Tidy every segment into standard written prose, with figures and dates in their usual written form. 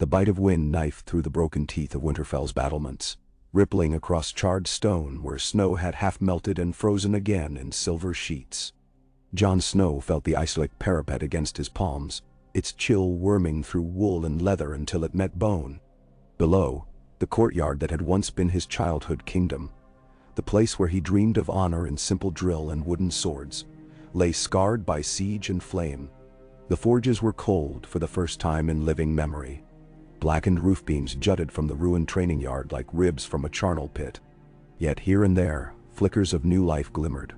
The bite of wind knifed through the broken teeth of Winterfell's battlements, rippling across charred stone where snow had half melted and frozen again in silver sheets. Jon Snow felt the ice-like parapet against his palms, its chill worming through wool and leather until it met bone. Below, the courtyard that had once been his childhood kingdom, the place where he dreamed of honor in simple drill and wooden swords, lay scarred by siege and flame. The forges were cold for the first time in living memory. Blackened roof beams jutted from the ruined training yard like ribs from a charnel pit. Yet here and there, flickers of new life glimmered.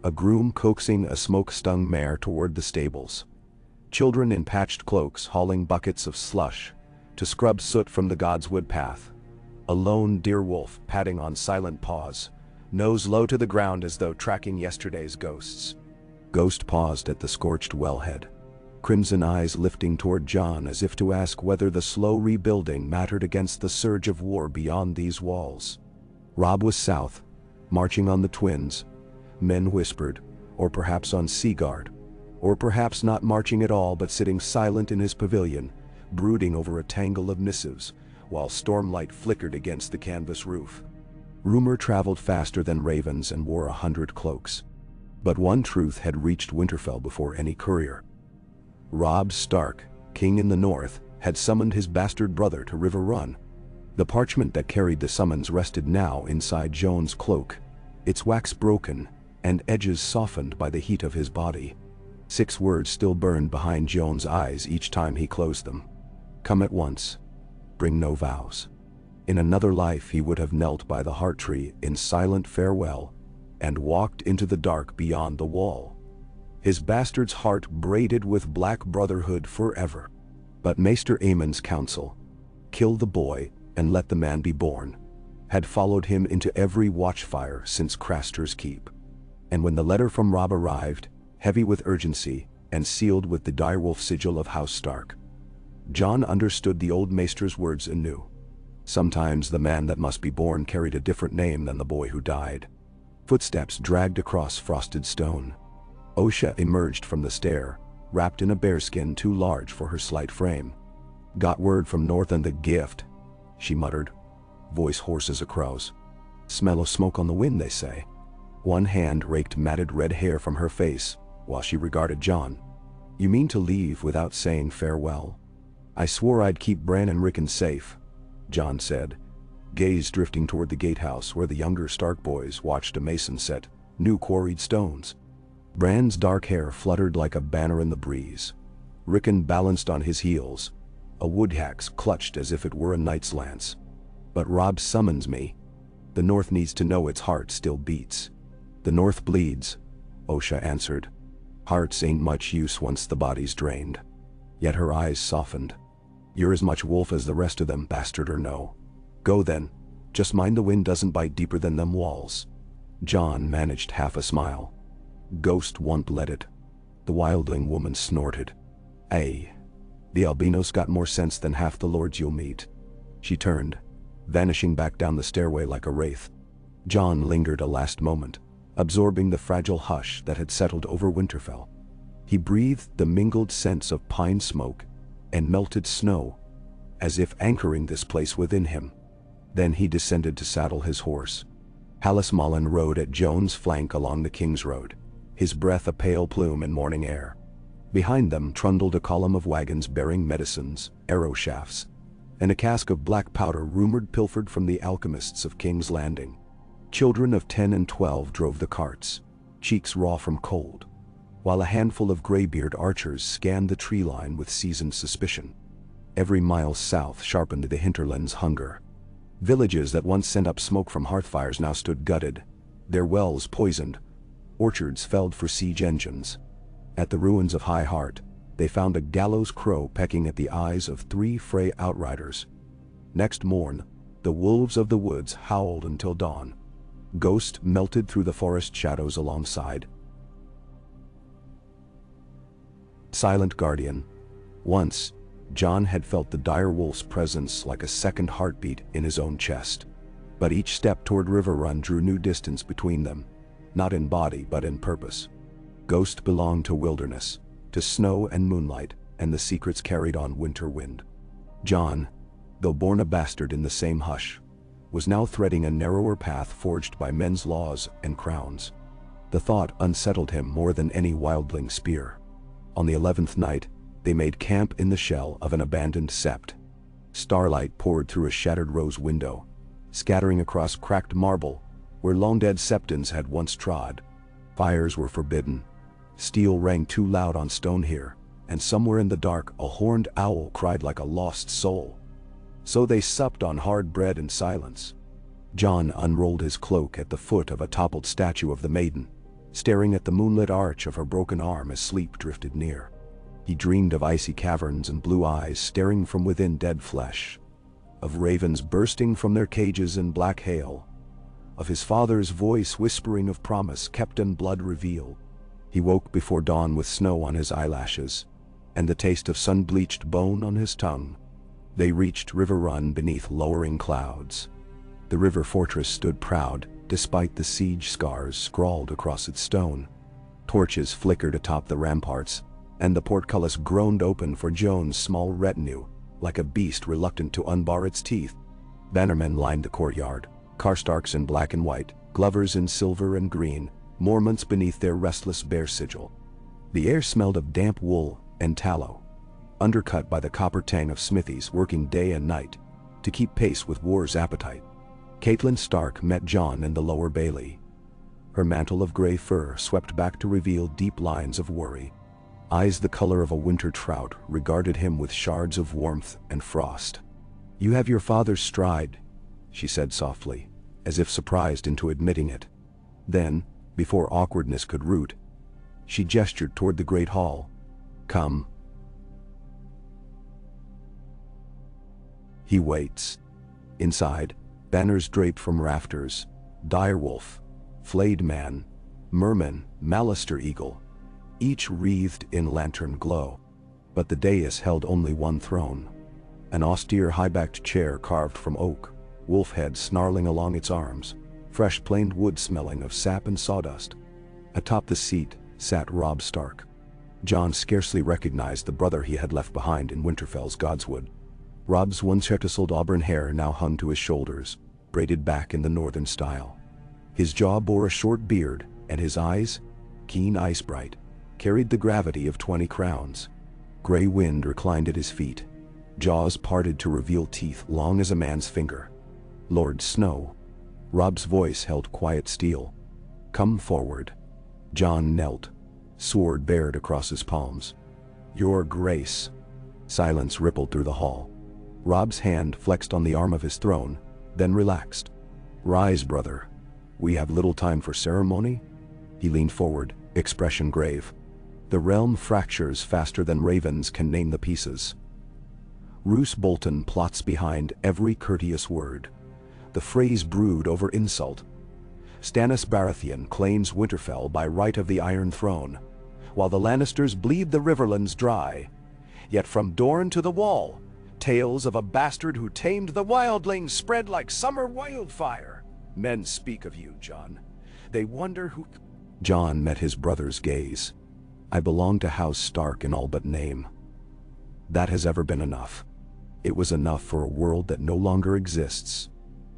A groom coaxing a smoke-stung mare toward the stables. Children in patched cloaks hauling buckets of slush to scrub soot from the godswood path. A lone deer wolf padding on silent paws, nose low to the ground as though tracking yesterday's ghosts. Ghost paused at the scorched wellhead, crimson eyes lifting toward Jon as if to ask whether the slow rebuilding mattered against the surge of war beyond these walls. Robb was south, marching on the twins. Men whispered, or perhaps on sea guard, or perhaps not marching at all but sitting silent in his pavilion, brooding over a tangle of missives, while stormlight flickered against the canvas roof. Rumor traveled faster than ravens and wore 100 cloaks. But one truth had reached Winterfell before any courier. Robb Stark, king in the north, had summoned his bastard brother to Riverrun. The parchment that carried the summons rested now inside Jon's cloak, its wax broken and edges softened by the heat of his body. 6 words still burned behind Jon's eyes each time he closed them. Come at once. Bring no vows. In another life he would have knelt by the heart tree in silent farewell and walked into the dark beyond the wall. His bastard's heart braided with black brotherhood forever. But Maester Aemon's counsel, kill the boy and let the man be born, had followed him into every watchfire since Craster's Keep. And when the letter from Robb arrived, heavy with urgency and sealed with the direwolf sigil of House Stark, Jon understood the old maester's words anew. Sometimes the man that must be born carried a different name than the boy who died. Footsteps dragged across frosted stone. Osha emerged from the stair, wrapped in a bearskin too large for her slight frame. Got word from north and the gift, she muttered, voice hoarse as a crow's. Smell of smoke on the wind, they say. One hand raked matted red hair from her face, while she regarded Jon. You mean to leave without saying farewell? I swore I'd keep Bran and Rickon safe, Jon said, gaze drifting toward the gatehouse where the younger Stark boys watched a mason set new quarried stones. Bran's dark hair fluttered like a banner in the breeze. Rickon balanced on his heels, a woodhaxe clutched as if it were a knight's lance. But Robb summons me. The North needs to know its heart still beats. The North bleeds, Osha answered. Hearts ain't much use once the body's drained. Yet her eyes softened. You're as much wolf as the rest of them, bastard or no. Go then, just mind the wind doesn't bite deeper than them walls. Jon managed half a smile. Ghost won't let it. The wildling woman snorted. Ay, the albinos got more sense than half the lords you'll meet. She turned, vanishing back down the stairway like a wraith. Jon lingered a last moment, absorbing the fragile hush that had settled over Winterfell. He breathed the mingled scents of pine smoke and melted snow, as if anchoring this place within him. Then he descended to saddle his horse. Hallis Mullen rode at Jon's flank along the King's Road, his breath a pale plume in morning air. Behind them trundled a column of wagons bearing medicines, arrow shafts, and a cask of black powder rumored pilfered from the alchemists of King's Landing. Children of 10 and 12 drove the carts, cheeks raw from cold, while a handful of graybeard archers scanned the tree line with seasoned suspicion. Every mile south sharpened the hinterland's hunger. Villages that once sent up smoke from hearthfires now stood gutted, their wells poisoned, orchards felled for siege engines. At the ruins of High Heart, they found a gallows crow pecking at the eyes of 3 Frey outriders. Next morn, the wolves of the woods howled until dawn. Ghost melted through the forest shadows alongside. Silent guardian. Once, Jon had felt the dire wolf's presence like a second heartbeat in his own chest. But each step toward Riverrun drew new distance between them, not in body but in purpose. Ghost belonged to wilderness, to snow and moonlight, and the secrets carried on winter wind. Jon, though born a bastard in the same hush, was now threading a narrower path forged by men's laws and crowns. The thought unsettled him more than any wildling spear. On the 11th night, they made camp in the shell of an abandoned sept. Starlight poured through a shattered rose window, scattering across cracked marble where long-dead septons had once trod. Fires were forbidden. Steel rang too loud on stone here, and somewhere in the dark a horned owl cried like a lost soul. So they supped on hard bread and silence. Jon unrolled his cloak at the foot of a toppled statue of the maiden, staring at the moonlit arch of her broken arm as sleep drifted near. He dreamed of icy caverns and blue eyes staring from within dead flesh, of ravens bursting from their cages in black hail, of his father's voice whispering of promise kept and blood revealed. He woke before dawn with snow on his eyelashes, and the taste of sun-bleached bone on his tongue. They reached Riverrun beneath lowering clouds. The river fortress stood proud, despite the siege scars scrawled across its stone. Torches flickered atop the ramparts, and the portcullis groaned open for Jon's small retinue, like a beast reluctant to unbar its teeth. Bannermen lined the courtyard, Karstarks in black and white, Glovers in silver and green, Mormonts beneath their restless bear sigil. The air smelled of damp wool and tallow, undercut by the copper tang of smithies working day and night to keep pace with war's appetite. Catelyn Stark met Jon in the lower bailey. Her mantle of gray fur swept back to reveal deep lines of worry. Eyes the color of a winter trout regarded him with shards of warmth and frost. "You have your father's stride," she said softly, as if surprised into admitting it. Then, before awkwardness could root, she gestured toward the great hall. "Come." He waits. Inside, banners draped from rafters, direwolf, flayed man, merman, Malister eagle, each wreathed in lantern glow. But the dais held only one throne, an austere high-backed chair carved from oak, wolf head snarling along its arms, fresh planed wood smelling of sap and sawdust. Atop the seat sat Robb Stark. Jon scarcely recognized the brother he had left behind in Winterfell's Godswood. Robb's once-tousled auburn hair now hung to his shoulders, braided back in the northern style. His jaw bore a short beard, and his eyes, keen ice-bright, carried the gravity of 20 crowns. Gray wind reclined at his feet, jaws parted to reveal teeth long as a man's finger. "Lord Snow." Robb's voice held quiet steel. "Come forward." Jon knelt, sword bared across his palms. "Your Grace." Silence rippled through the hall. Robb's hand flexed on the arm of his throne, then relaxed. "Rise, brother. We have little time for ceremony." He leaned forward, expression grave. "The realm fractures faster than ravens can name the pieces. Roose Bolton plots behind every courteous word. The phrase brewed over insult. Stannis Baratheon claims Winterfell by right of the Iron Throne, while the Lannisters bleed the Riverlands dry. Yet from Dorne to the Wall, tales of a bastard who tamed the wildlings spread like summer wildfire. Men speak of you, Jon. They wonder who—" Jon met his brother's gaze. "I belong to House Stark in all but name. That has ever been enough. It was enough for a world that no longer exists."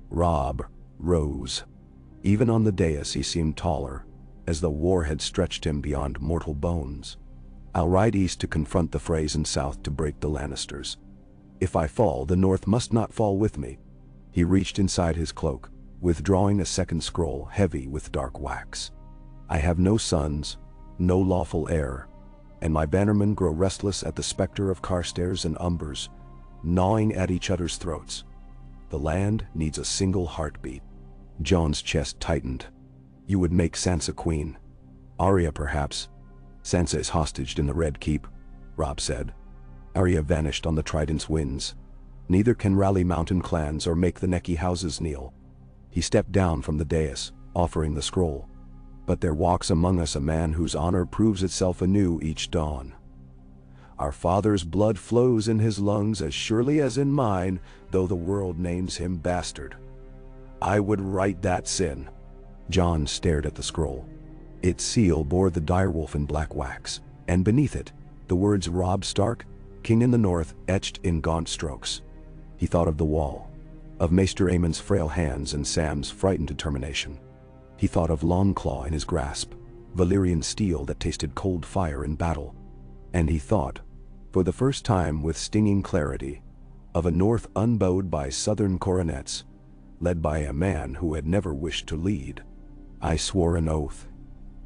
Robb rose. Even on the dais he seemed taller, as though war had stretched him beyond mortal bones. "I'll ride east to confront the Freys and south to break the Lannisters. If I fall, the North must not fall with me." He reached inside his cloak, withdrawing a second scroll heavy with dark wax. "I have no sons, no lawful heir, and my bannermen grow restless at the specter of Carstairs and Umbers, gnawing at each other's throats. The land needs a single heartbeat." Jon's chest tightened. "You would make Sansa queen. Arya, perhaps." "Sansa is hostaged in the Red Keep," Robb said. "Arya vanished on the Trident's winds. Neither can rally mountain clans or make the Necky houses kneel." He stepped down from the dais, offering the scroll. "But there walks among us a man whose honor proves itself anew each dawn. Our father's blood flows in his lungs as surely as in mine, though the world names him bastard. I would right that sin." Jon stared at the scroll. Its seal bore the direwolf in black wax, and beneath it, the words Robb Stark, King in the north, etched in gaunt strokes. He thought of the wall, of Maester Aemon's frail hands and Sam's frightened determination. He thought of Longclaw in his grasp, Valyrian steel that tasted cold fire in battle. And he thought, for the first time with stinging clarity, of a north unbowed by southern coronets, led by a man who had never wished to lead. "I swore an oath,"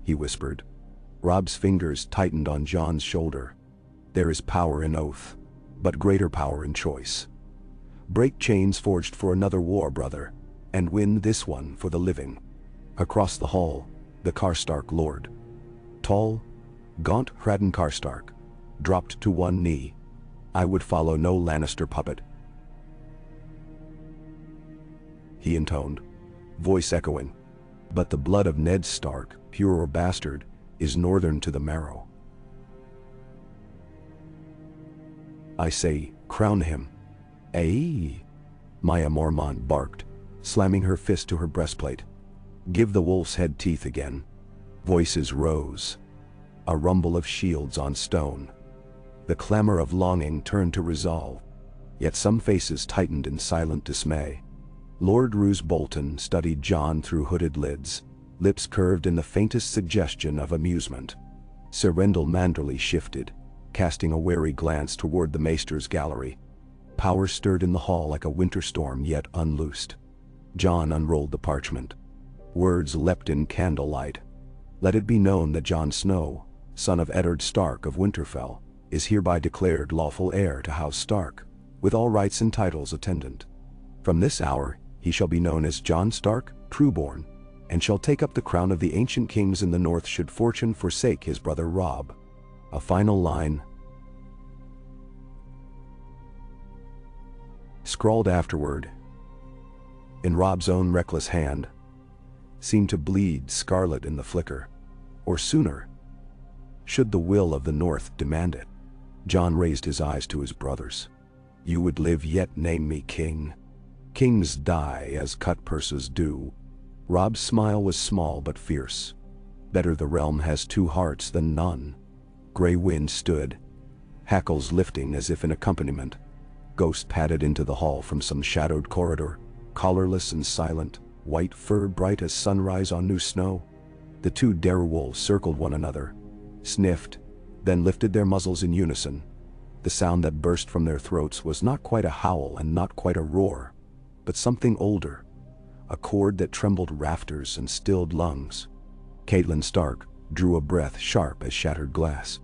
he whispered. Robb's fingers tightened on Jon's shoulder. "There is power in oath, but greater power in choice. Break chains forged for another war, brother, and win this one for the living." Across the hall, the Karstark lord, tall, gaunt Hradden Karstark, dropped to one knee. "I would follow no Lannister puppet," he intoned, voice echoing. "But the blood of Ned Stark, pure or bastard, is northern to the marrow. I say, crown him." "Aye," Maya Mormont barked, slamming her fist to her breastplate. "Give the wolf's head teeth again." Voices rose. A rumble of shields on stone. The clamor of longing turned to resolve. Yet some faces tightened in silent dismay. Lord Roose Bolton studied Jon through hooded lids, lips curved in the faintest suggestion of amusement. Sir Rendell Manderly shifted, casting a wary glance toward the Maester's gallery. Power stirred in the hall like a winter storm yet unloosed. Jon unrolled the parchment. Words leapt in candlelight. "Let it be known that Jon Snow, son of Eddard Stark of Winterfell, is hereby declared lawful heir to House Stark, with all rights and titles attendant. From this hour he shall be known as Jon Stark, Trueborn, and shall take up the crown of the ancient kings in the north should fortune forsake his brother Robb." A final line, scrawled afterward, in Robb's own reckless hand, seemed to bleed scarlet in the flicker. Or sooner, should the will of the north demand it. Jon raised his eyes to his brothers. "You would live yet name me king. Kings die as cut purses do." Robb's smile was small but fierce. "Better the realm has two hearts than none." Grey Wind stood, hackles lifting as if in accompaniment. Ghost padded into the hall from some shadowed corridor, collarless and silent, white fur bright as sunrise on new snow. The two direwolves circled one another, sniffed, then lifted their muzzles in unison. The sound that burst from their throats was not quite a howl and not quite a roar, but something older, a chord that trembled rafters and stilled lungs. Catelyn Stark drew a breath sharp as shattered glass.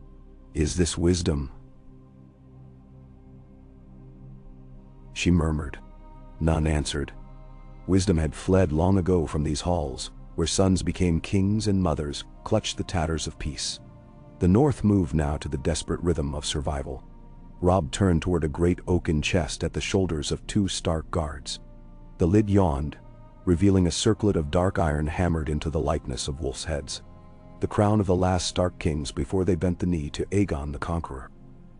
"Is this wisdom?" she murmured. None answered. Wisdom had fled long ago from these halls, where sons became kings and mothers clutched the tatters of peace. The north moved now to the desperate rhythm of survival. Robb turned toward a great oaken chest at the shoulders of two Stark guards. The lid yawned, revealing a circlet of dark iron hammered into the likeness of wolves' heads. The crown of the last Stark kings before they bent the knee to Aegon the Conqueror.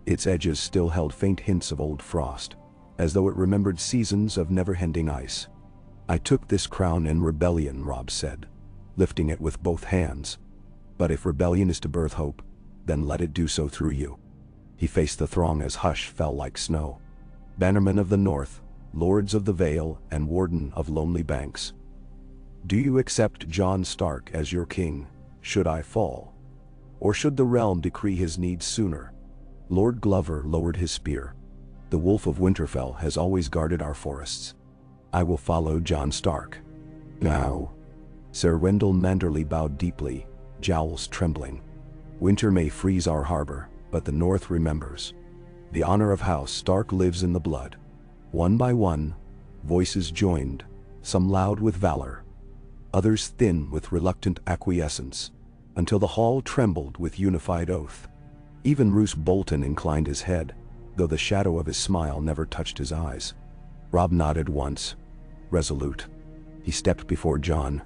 Its edges still held faint hints of old frost, as though it remembered seasons of never-ending ice. "I took this crown in rebellion," Robb said, lifting it with both hands. "But if rebellion is to birth hope, then let it do so through you." He faced the throng as hush fell like snow. "Bannermen of the North, Lords of the Vale and Warden of Lonely Banks. Do you accept Jon Stark as your king, should I fall? Or should the realm decree his needs sooner?" Lord Glover lowered his spear. "The Wolf of Winterfell has always guarded our forests. I will follow Jon Stark." "Now." Sir Rendell Manderly bowed deeply, jowls trembling. "Winter may freeze our harbor, but the North remembers. The honor of House Stark lives in the blood." One by one, voices joined, some loud with valor, others thin with reluctant acquiescence, until the hall trembled with unified oath. Even Roose Bolton inclined his head, though the shadow of his smile never touched his eyes. Robb nodded once, resolute. He stepped before Jon,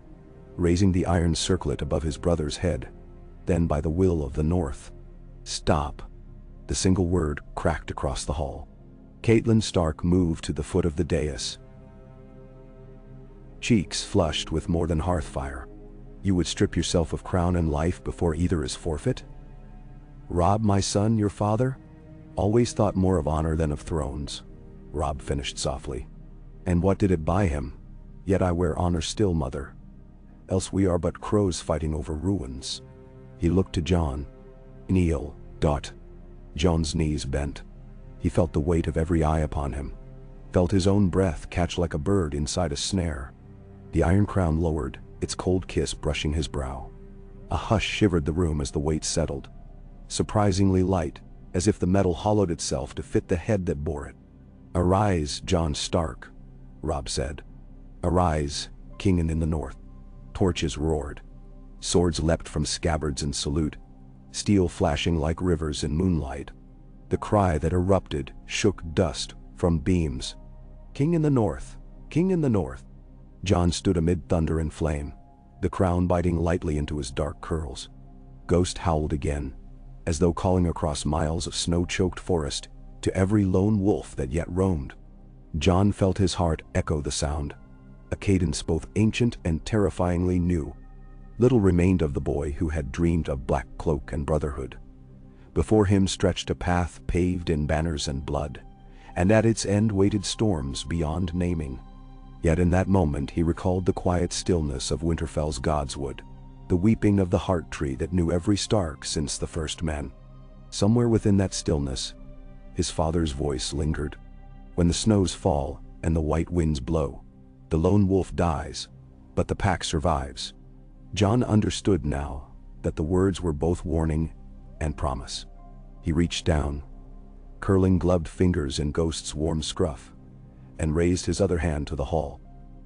raising the iron circlet above his brother's head. Then by the will of the North. "Stop." The single word cracked across the hall. Catelyn Stark moved to the foot of the dais, cheeks flushed with more than hearth fire. "You would strip yourself of crown and life before either is forfeit? Robb, my son, your father? Always thought more of honor than of thrones, Robb finished softly. And what did it buy him? Yet I wear honor still, mother. Else we are but crows fighting over ruins. He looked to Jon. Kneel. Jon's knees bent. He felt the weight of every eye upon him. Felt his own breath catch like a bird inside a snare. The iron crown lowered, its cold kiss brushing his brow. A hush shivered the room as the weight settled. Surprisingly light, as if the metal hollowed itself to fit the head that bore it. "Arise, Jon Stark," Robb said. "Arise, King in the north." Torches roared. Swords leapt from scabbards in salute, steel flashing like rivers in moonlight. The cry that erupted shook dust from beams. "King in the north! King in the north!" Jon stood amid thunder and flame, the crown biting lightly into his dark curls. Ghost howled again, as though calling across miles of snow-choked forest to every lone wolf that yet roamed. Jon felt his heart echo the sound, a cadence both ancient and terrifyingly new. Little remained of the boy who had dreamed of black cloak and brotherhood. Before him stretched a path paved in banners and blood, and at its end waited storms beyond naming. Yet in that moment he recalled the quiet stillness of Winterfell's godswood, the weeping of the heart tree that knew every Stark since the first man. Somewhere within that stillness, his father's voice lingered. When the snows fall and the white winds blow, the lone wolf dies, but the pack survives. Jon understood now that the words were both warning and promise. He reached down, curling gloved fingers in Ghost's warm scruff, and raised his other hand to the hall.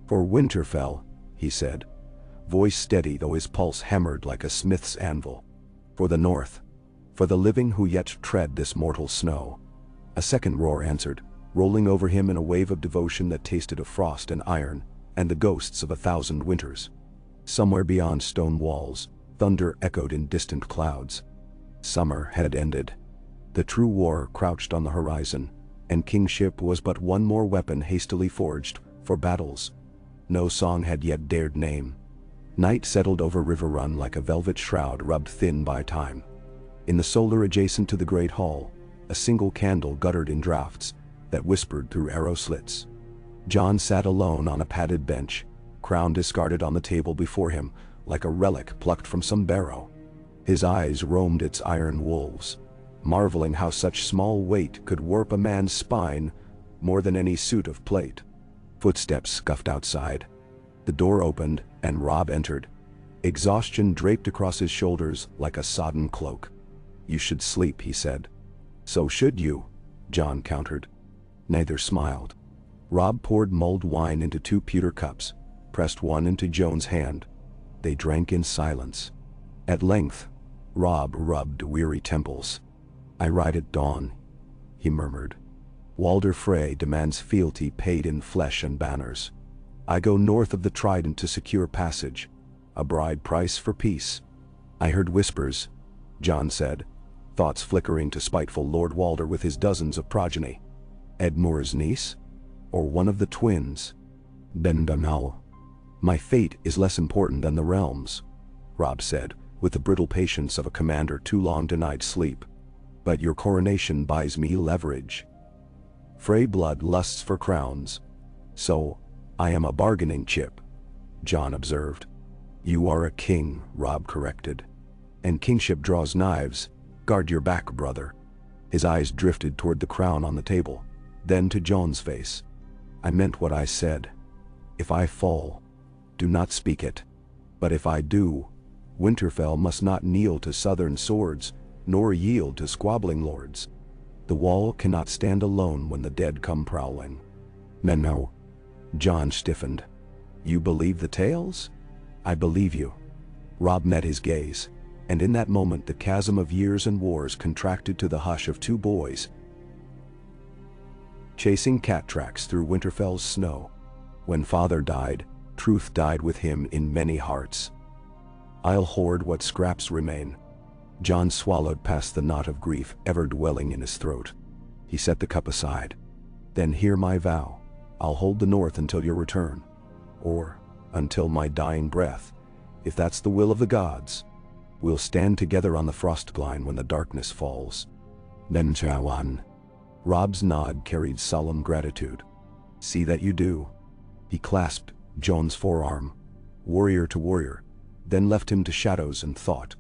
"For Winterfell," he said, voice steady though his pulse hammered like a smith's anvil. "For the north, for the living who yet tread this mortal snow." A second roar answered, rolling over him in a wave of devotion that tasted of frost and iron and the ghosts of 1,000 winters. Somewhere beyond stone walls, thunder echoed in distant clouds. Summer had ended. The true war crouched on the horizon, and kingship was but one more weapon hastily forged for battles no song had yet dared name. Night settled over Riverrun like a velvet shroud rubbed thin by time. In the solar adjacent to the great hall, a single candle guttered in draughts that whispered through arrow slits. Jon sat alone on a padded bench, crown discarded on the table before him like a relic plucked from some barrow. His eyes roamed its iron wolves, marveling how such small weight could warp a man's spine more than any suit of plate. Footsteps scuffed outside. The door opened and Robb entered, exhaustion draped across his shoulders like a sodden cloak. "You should sleep," he said. "So should you," Jon countered. Neither smiled. Robb poured mulled wine into 2 pewter cups, pressed one into Jon's hand. They drank in silence. At length, Robb rubbed weary temples. "I ride at dawn," he murmured. "Walder Frey demands fealty paid in flesh and banners. I go north of the Trident to secure passage, a bride price for peace." "I heard whispers," Jon said, thoughts flickering to spiteful Lord Walder with his dozens of progeny. "Edmure's niece? Or one of the twins?" "Bendanal. My fate is less important than the realms," Robb said, with the brittle patience of a commander too long denied sleep. "But your coronation buys me leverage. Frey blood lusts for crowns. So, I am a bargaining chip," Jon observed. "You are a king," Robb corrected. "And kingship draws knives. Guard your back, brother." His eyes drifted toward the crown on the table, then to Jon's face. "I meant what I said. If I fall, do not speak it. But if I do, Winterfell must not kneel to southern swords, nor yield to squabbling lords. The wall cannot stand alone when the dead come prowling." "Menno." Jon stiffened. "You believe the tales?" "I believe you." Robb met his gaze, and in that moment the chasm of years and wars contracted to the hush of 2 boys chasing cat tracks through Winterfell's snow. When father died, truth died with him in many hearts. "I'll hoard what scraps remain." Jon swallowed past the knot of grief ever dwelling in his throat. He set the cup aside. "Then hear my vow. I'll hold the north until your return. Or, until my dying breath, if that's the will of the gods. We'll stand together on the frostline when the darkness falls." "Then Chawan," Robb's nod carried solemn gratitude. "See that you do." He clasped Jon's forearm, warrior to warrior, then left him to shadows and thought.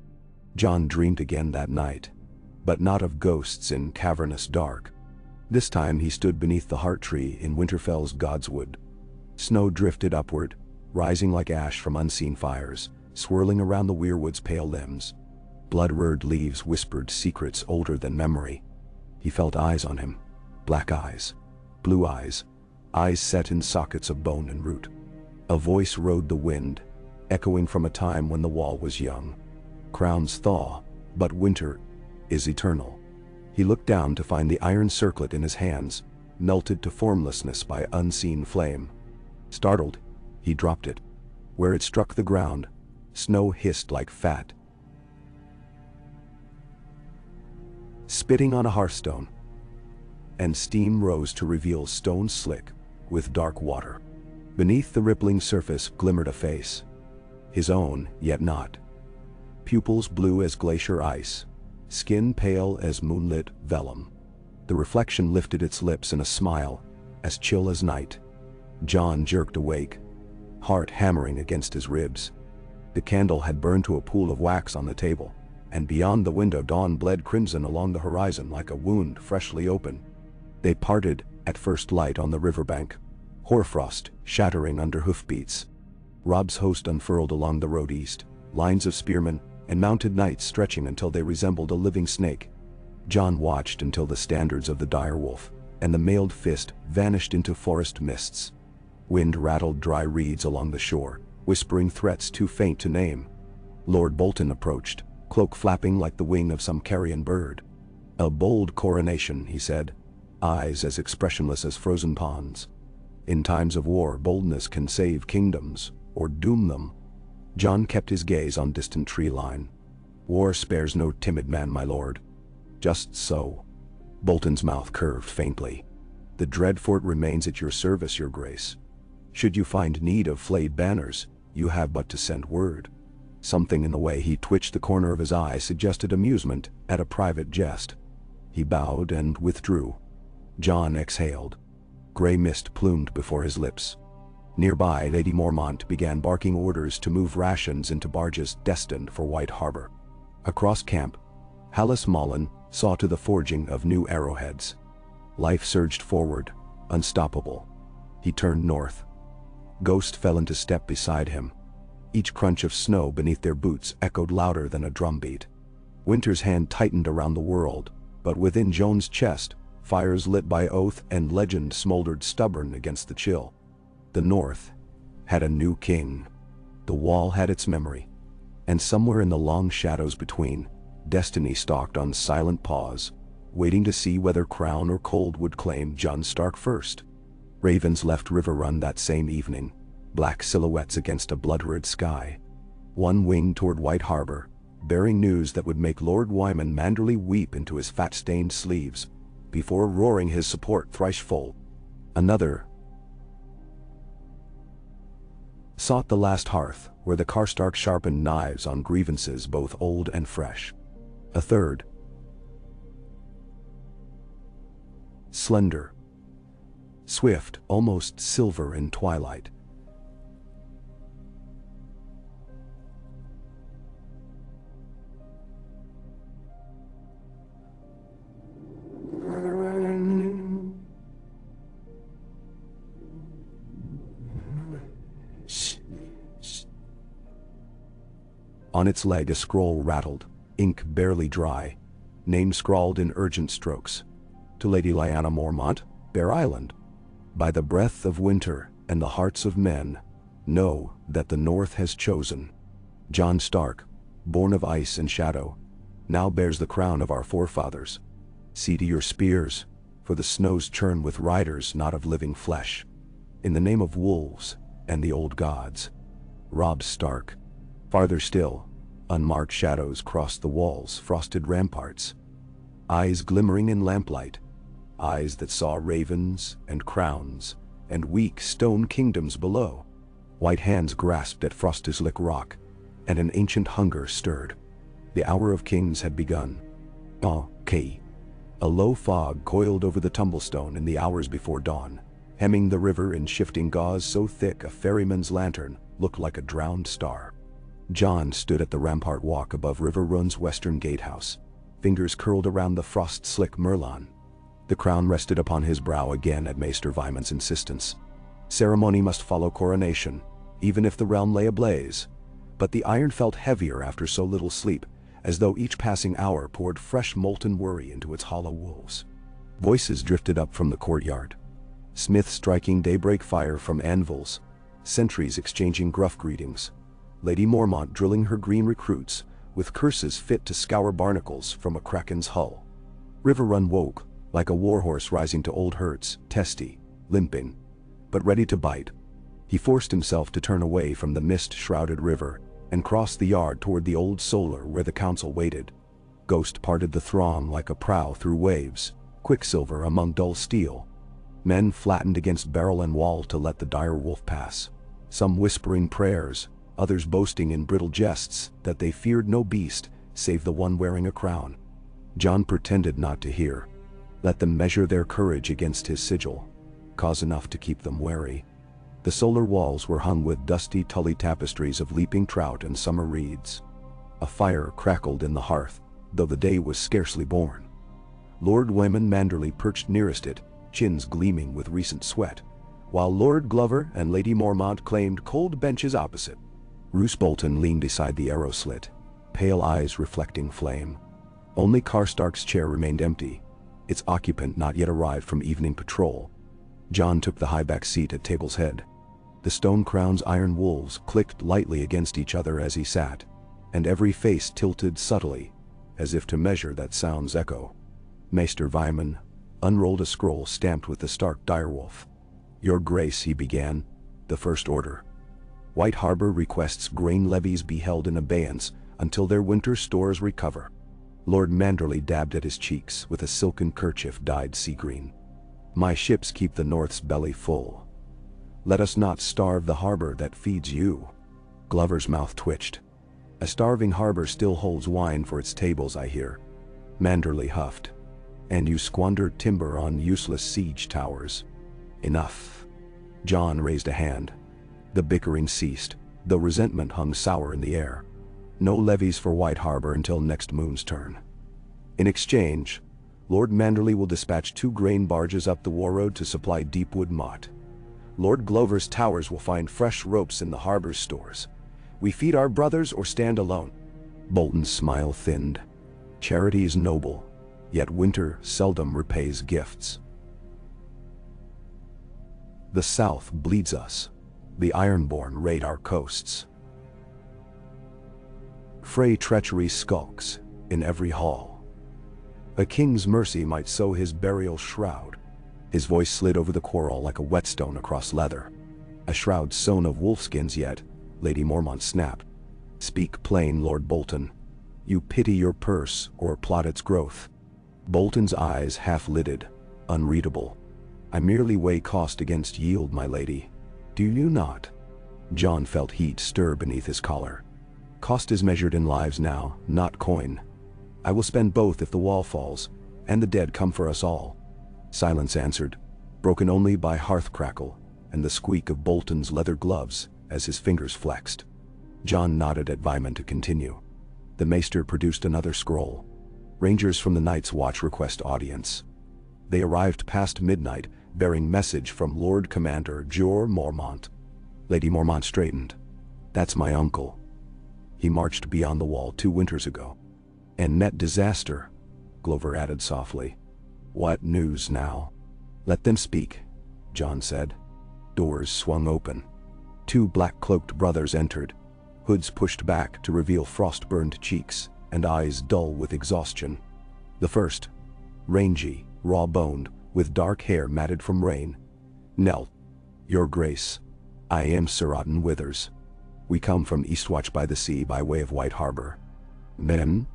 Jon dreamed again that night, but not of ghosts in cavernous dark. This time he stood beneath the heart tree in Winterfell's godswood. Snow drifted upward, rising like ash from unseen fires, swirling around the weirwood's pale limbs. Blood-red leaves whispered secrets older than memory. He felt eyes on him, black eyes, blue eyes, eyes set in sockets of bone and root. A voice rode the wind, echoing from a time when the wall was young. Crowns thaw, but winter is eternal. He looked down to find the iron circlet in his hands, melted to formlessness by unseen flame. Startled, he dropped it. Where it struck the ground, snow hissed like fat, spitting on a hearthstone, and steam rose to reveal stone slick with dark water. Beneath the rippling surface glimmered a face. His own, yet not. Pupils blue as glacier ice, skin pale as moonlit vellum. The reflection lifted its lips in a smile, as chill as night. Jon jerked awake, heart hammering against his ribs. The candle had burned to a pool of wax on the table, and beyond the window dawn bled crimson along the horizon like a wound freshly open. They parted at first light on the riverbank, hoarfrost shattering under hoofbeats. Robb's host unfurled along the road east, lines of spearmen and mounted knights stretching until they resembled a living snake. Jon watched until the standards of the direwolf and the mailed fist vanished into forest mists. Wind rattled dry reeds along the shore, whispering threats too faint to name. Lord Bolton approached, cloak flapping like the wing of some carrion bird. "A bold coronation," he said, eyes as expressionless as frozen ponds. "In times of war, boldness can save kingdoms, or doom them." Jon kept his gaze on distant tree line. "War spares no timid man, my lord." "Just so." Bolton's mouth curved faintly. "The dread fort remains at your service, your grace. Should you find need of flayed banners, you have but to send word." Something in the way he twitched the corner of his eye suggested amusement at a private jest. He bowed and withdrew. Jon exhaled. Gray mist plumed before his lips. Nearby, Lady Mormont began barking orders to move rations into barges destined for White Harbor. Across camp, Hallis Mullen saw to the forging of new arrowheads. Life surged forward, unstoppable. He turned north. Ghost fell into step beside him. Each crunch of snow beneath their boots echoed louder than a drumbeat. Winter's hand tightened around the world, but within Jon's chest, fires lit by oath and legend smoldered stubborn against the chill. The North had a new king. The wall had its memory. And somewhere in the long shadows between, destiny stalked on silent pause, waiting to see whether crown or cold would claim Jon Stark first. Ravens left Riverrun that same evening, black silhouettes against a blood-red sky. One winged toward White Harbor, bearing news that would make Lord Wyman Manderley weep into his fat-stained sleeves, before roaring his support thrice full. Another sought the last hearth, where the Karstark sharpened knives on grievances both old and fresh. A third, slender, swift, almost silver in twilight, on its leg a scroll rattled, ink barely dry, name scrawled in urgent strokes. To Lady Lyanna Mormont, Bear Island. By the breath of winter and the hearts of men, know that the North has chosen. Jon Stark, born of ice and shadow, now bears the crown of our forefathers. See to your spears, for the snows churn with riders not of living flesh. In the name of wolves and the old gods. Robb Stark. Farther still, unmarked shadows crossed the walls' frosted ramparts. Eyes glimmering in lamplight, eyes that saw ravens and crowns and weak stone kingdoms below. White hands grasped at Frostislick rock, and an ancient hunger stirred. The hour of kings had begun. Okay. A low fog coiled over the tumblestone in the hours before dawn, hemming the river in shifting gauze so thick a ferryman's lantern looked like a drowned star. Jon stood at the rampart walk above Riverrun's western gatehouse, fingers curled around the frost-slick merlon. The crown rested upon his brow again at Maester Vyman's insistence. Ceremony must follow coronation, even if the realm lay ablaze. But the iron felt heavier after so little sleep, as though each passing hour poured fresh molten worry into its hollow wolves. Voices drifted up from the courtyard. Smiths striking daybreak fire from anvils, sentries exchanging gruff greetings, Lady Mormont drilling her green recruits with curses fit to scour barnacles from a kraken's hull. Riverrun woke, like a warhorse rising to old herds, testy, limping, but ready to bite. He forced himself to turn away from the mist-shrouded river and cross the yard toward the old solar where the council waited. Ghost parted the throng like a prow through waves, quicksilver among dull steel. Men flattened against barrel and wall to let the dire wolf pass, some whispering prayers, others boasting in brittle jests that they feared no beast save the one wearing a crown. Jon pretended not to hear. Let them measure their courage against his sigil, cause enough to keep them wary. The solar walls were hung with dusty Tully tapestries of leaping trout and summer reeds. A fire crackled in the hearth, though the day was scarcely born. Lord Wyman Manderley perched nearest it, chins gleaming with recent sweat, while Lord Glover and Lady Mormont claimed cold benches opposite. Roose Bolton leaned beside the arrow slit, pale eyes reflecting flame. Only Karstark's chair remained empty, its occupant not yet arrived from evening patrol. Jon took the high-back seat at table's head. The stone crown's iron wolves clicked lightly against each other as he sat, and every face tilted subtly, as if to measure that sound's echo. Maester Vyman unrolled a scroll stamped with the Stark direwolf. "Your Grace," he began, "the First Order. White Harbor requests grain levies be held in abeyance until their winter stores recover." Lord Manderley dabbed at his cheeks with a silken kerchief dyed sea green. "My ships keep the North's belly full. Let us not starve the harbor that feeds you." Glover's mouth twitched. "A starving harbor still holds wine for its tables, I hear." Manderley huffed. "And you squander timber on useless siege towers." "Enough." Jon raised a hand. The bickering ceased, though resentment hung sour in the air. "No levies for White Harbor until next moon's turn. In exchange, Lord Manderley will dispatch 2 grain barges up the war road to supply Deepwood Motte. Lord Glover's towers will find fresh ropes in the harbor's stores. We feed our brothers or stand alone." Bolton's smile thinned. "Charity is noble, yet winter seldom repays gifts. The South bleeds us. The Ironborn raid our coasts. Frey treachery skulks in every hall. A king's mercy might sow his burial shroud." His voice slid over the quarrel like a whetstone across leather. "A shroud sewn of wolfskins yet," Lady Mormont snapped. "Speak plain, Lord Bolton. You pity your purse or plot its growth." Bolton's eyes half-lidded, unreadable. "I merely weigh cost against yield, my lady. Do you not?" Jon felt heat stir beneath his collar. "Cost is measured in lives now, not coin. I will spend both if the wall falls, and the dead come for us all." Silence answered, broken only by hearth crackle and the squeak of Bolton's leather gloves as his fingers flexed. Jon nodded at Vyman to continue. The maester produced another scroll. "Rangers from the Night's Watch request audience." They arrived past midnight, bearing message from Lord Commander Jor Mormont. Lady Mormont straightened. "That's my uncle. He marched beyond the wall 2 winters ago. And met disaster," Glover added softly. "What news now?" "Let them speak," Jon said. Doors swung open. 2 black-cloaked brothers entered, hoods pushed back to reveal frost-burned cheeks and eyes dull with exhaustion. The first, rangy, raw-boned, with dark hair matted from rain, knelt. "Your Grace, I am Sir Otten Withers. We come from Eastwatch by the sea by way of White Harbor." "Men?"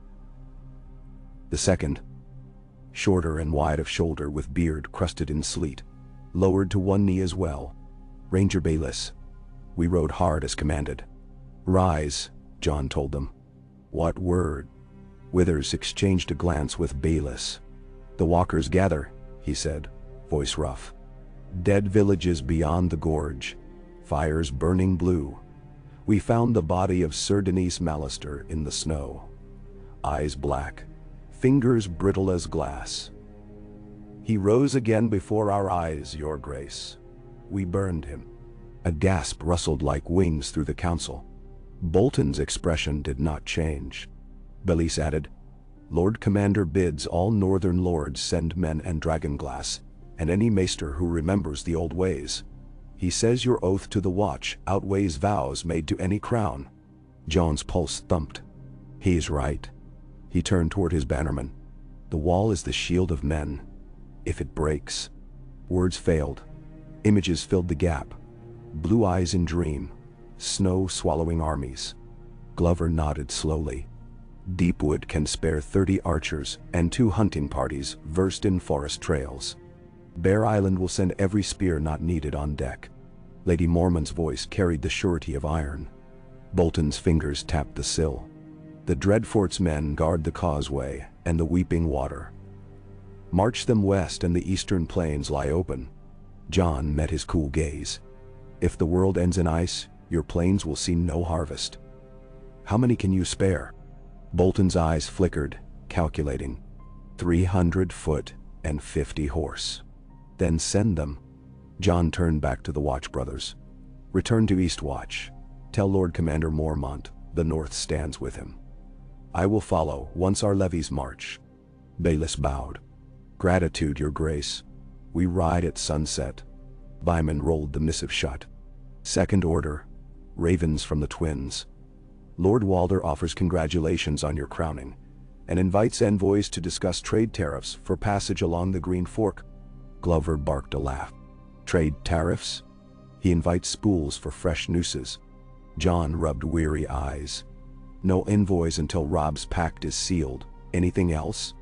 The second, shorter and wide of shoulder with beard crusted in sleet, lowered to one knee as well. "Ranger Bayless. We rode hard as commanded." "Rise," Jon told them. "What word?" Withers exchanged a glance with Bayless. "The walkers gather," he said, voice rough. "Dead villages beyond the gorge. Fires burning blue. We found the body of Sir Denys Mallister in the snow. Eyes black, fingers brittle as glass. He rose again before our eyes, your grace. We burned him." A gasp rustled like wings through the council. Bolton's expression did not change. Belise added, "Lord Commander bids all northern lords send men and dragonglass, and any maester who remembers the old ways. He says your oath to the watch outweighs vows made to any crown." Jon's pulse thumped. He's right. He turned toward his bannerman. "The wall is the shield of men. If it breaks..." Words failed. Images filled the gap. Blue eyes in dream. Snow swallowing armies. Glover nodded slowly. "Deepwood can spare 30 archers and 2 hunting parties versed in forest trails. Bear Island will send every spear not needed on deck." Lady Mormont's voice carried the surety of iron. Bolton's fingers tapped the sill. "The Dreadfort's men guard the causeway and the weeping water. March them west and the eastern plains lie open." Jon met his cool gaze. "If the world ends in ice, your plains will see no harvest. How many can you spare?" Bolton's eyes flickered, calculating. 300 foot and 50 horse. "Then send them." Jon turned back to the Watch brothers. "Return to Eastwatch. Tell Lord Commander Mormont the North stands with him. I will follow once our levies march." Bayless bowed. "Gratitude, your grace. We ride at sunset." Vyman rolled the missive shut. "Second order. Ravens from the twins. Lord Walder offers congratulations on your crowning, and invites envoys to discuss trade tariffs for passage along the Green Fork." Glover barked a laugh. "Trade tariffs?" "He invites spools for fresh nooses." Jon rubbed weary eyes. "No envoys until Robb's pact is sealed. Anything else?"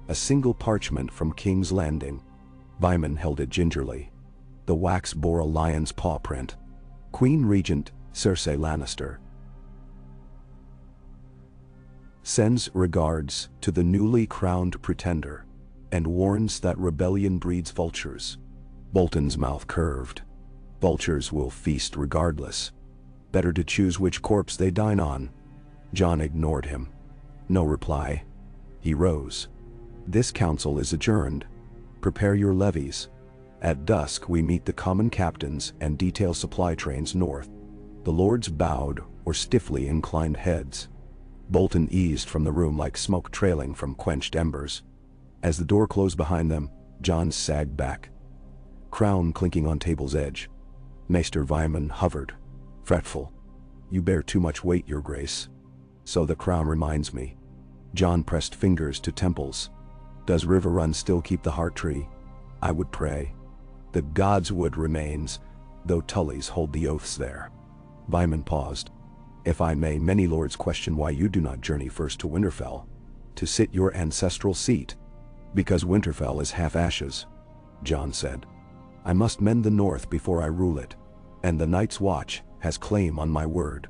"A single parchment from King's Landing." Vyman held it gingerly. The wax bore a lion's paw print. "Queen Regent Cersei Lannister sends regards to the newly crowned pretender, and warns that rebellion breeds vultures." Bolton's mouth curved. "Vultures will feast regardless. Better to choose which corpse they dine on." Jon ignored him. No reply. He rose. "This council is adjourned. Prepare your levies. At dusk we meet the common captains and detail supply trains north." The lords bowed or stiffly inclined heads. Bolton eased from the room like smoke trailing from quenched embers. As the door closed behind them, Jon sagged back. Crown clinking on table's edge. Maester Vyman hovered, fretful. "You bear too much weight, your grace." "So the crown reminds me." Jon pressed fingers to temples. "Does Riverrun still keep the heart tree?" "I would pray. The gods' wood remains, though Tullies hold the oaths there." Vyman paused. "If I may, many lords question why you do not journey first to Winterfell, to sit your ancestral seat." "Because Winterfell is half ashes," Jon said. "I must mend the north before I rule it, and the Night's Watch has claim on my word."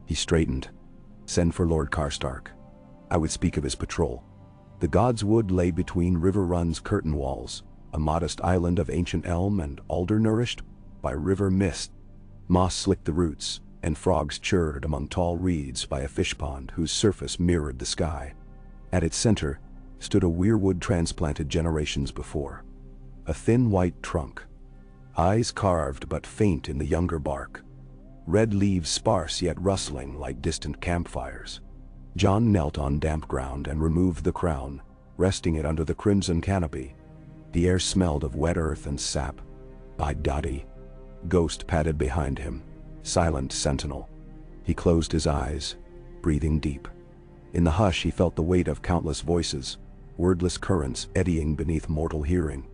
He straightened. "Send for Lord Karstark. I would speak of his patrol." The God's Wood lay between Riverrun's curtain walls, a modest island of ancient elm and alder nourished by river mist. Moss slicked the roots, and frogs chirred among tall reeds by a fish pond whose surface mirrored the sky. At its center stood a weirwood transplanted generations before. A thin white trunk. Eyes carved but faint in the younger bark. Red leaves sparse yet rustling like distant campfires. Jon knelt on damp ground and removed the crown, resting it under the crimson canopy. The air smelled of wet earth and sap. "By Dottie." Ghost padded behind him, silent sentinel. He closed his eyes, breathing deep. In the hush he felt the weight of countless voices, wordless currents eddying beneath mortal hearing.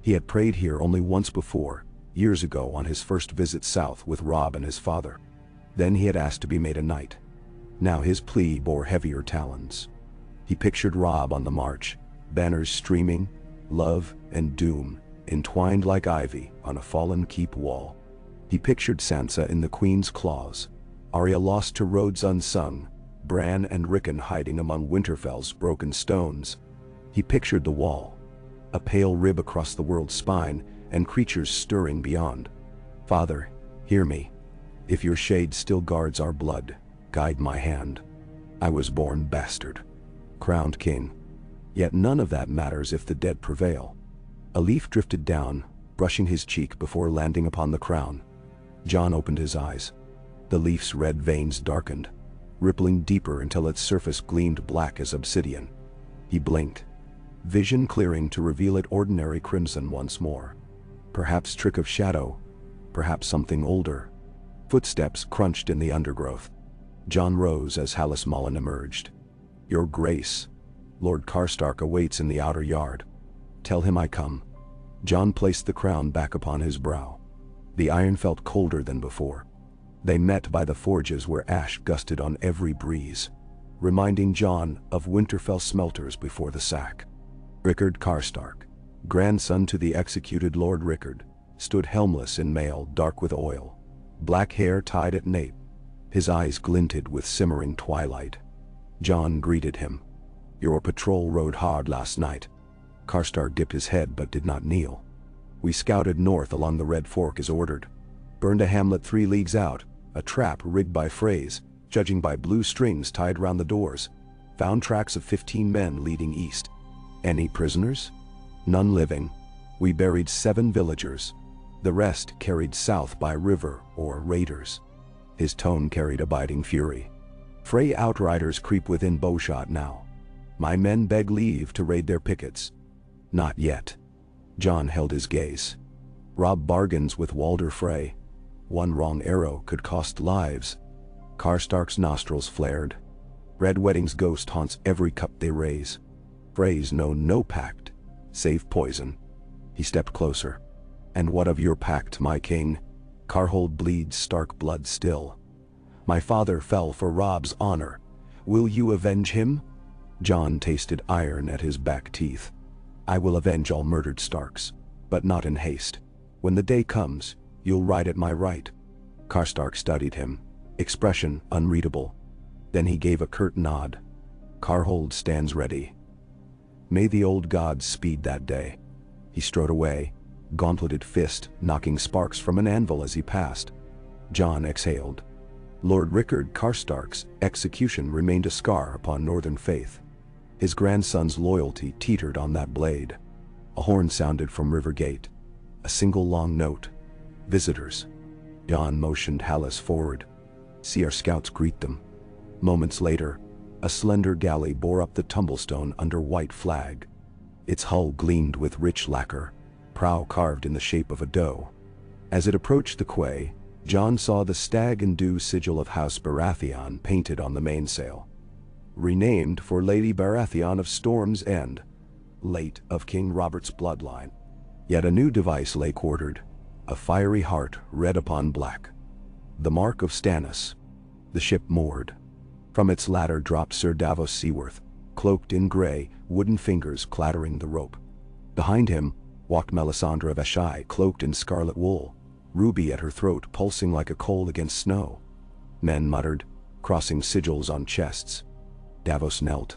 He had prayed here only once before, years ago on his first visit south with Robb and his father. Then he had asked to be made a knight. Now his plea bore heavier talons. He pictured Robb on the march, banners streaming, love and doom entwined like ivy on a fallen keep wall. He pictured Sansa in the Queen's claws, Arya lost to roads unsung, Bran and Rickon hiding among Winterfell's broken stones. He pictured the wall, a pale rib across the world's spine, and creatures stirring beyond. Father, hear me. If your shade still guards our blood, guide my hand. I was born bastard, crowned king. Yet none of that matters if the dead prevail. A leaf drifted down, brushing his cheek before landing upon the crown. Jon opened his eyes. The leaf's red veins darkened, rippling deeper until its surface gleamed black as obsidian. He blinked, vision clearing to reveal it ordinary crimson once more. Perhaps trick of shadow, perhaps something older. Footsteps crunched in the undergrowth. Jon rose as Hallis Mullen emerged. Your Grace, Lord Karstark awaits in the outer yard. Tell him I come. Jon placed the crown back upon his brow. The iron felt colder than before. They met by the forges where ash gusted on every breeze, reminding Jon of Winterfell smelters before the sack. Rickard Karstark, grandson to the executed Lord Rickard, stood helmless in mail dark with oil, black hair tied at nape. His eyes glinted with simmering twilight. Jon greeted him. Your patrol rode hard last night. Karstark dipped his head but did not kneel. We scouted north along the Red Fork as ordered. Burned a hamlet 3 leagues out, a trap rigged by Freys, judging by blue strings tied round the doors. Found tracks of 15 men leading east. Any prisoners? None living. We buried 7 villagers. The rest carried south by river or raiders. His tone carried abiding fury. Frey outriders creep within bowshot now. My men beg leave to raid their pickets. Not yet. Jon held his gaze. Robb bargains with Walder Frey. One wrong arrow could cost lives. Karstark's nostrils flared. Red Wedding's ghost haunts every cup they raise. Freys know no pact, save poison. He stepped closer. And what of your pact, my king? Karhold bleeds Stark blood still. My father fell for Robb's honor. Will you avenge him? Jon tasted iron at his back teeth. I will avenge all murdered Starks, but not in haste. When the day comes, you'll ride at my right. Karstark studied him, expression unreadable. Then he gave a curt nod. Karhold stands ready. May the old gods speed that day. He strode away, gauntleted fist knocking sparks from an anvil as he passed. Jon exhaled. Lord Rickard Karstark's execution remained a scar upon northern faith. His grandson's loyalty teetered on that blade. A horn sounded from River Gate. A single long note. Visitors. Jon motioned Hallis forward. See our scouts greet them. Moments later, a slender galley bore up the tumblestone under white flag. Its hull gleamed with rich lacquer, prow carved in the shape of a doe. As it approached the quay, Jon saw the stag and dew sigil of House Baratheon painted on the mainsail. Renamed for Lady Baratheon of Storm's End, late of King Robert's bloodline. Yet a new device lay quartered, a fiery heart red upon black. The mark of Stannis. The ship moored. From its ladder dropped Sir Davos Seaworth, cloaked in grey, wooden fingers clattering the rope. Behind him walked Melisandre of Ashai, cloaked in scarlet wool, ruby at her throat pulsing like a coal against snow. Men muttered, crossing sigils on chests. Davos knelt.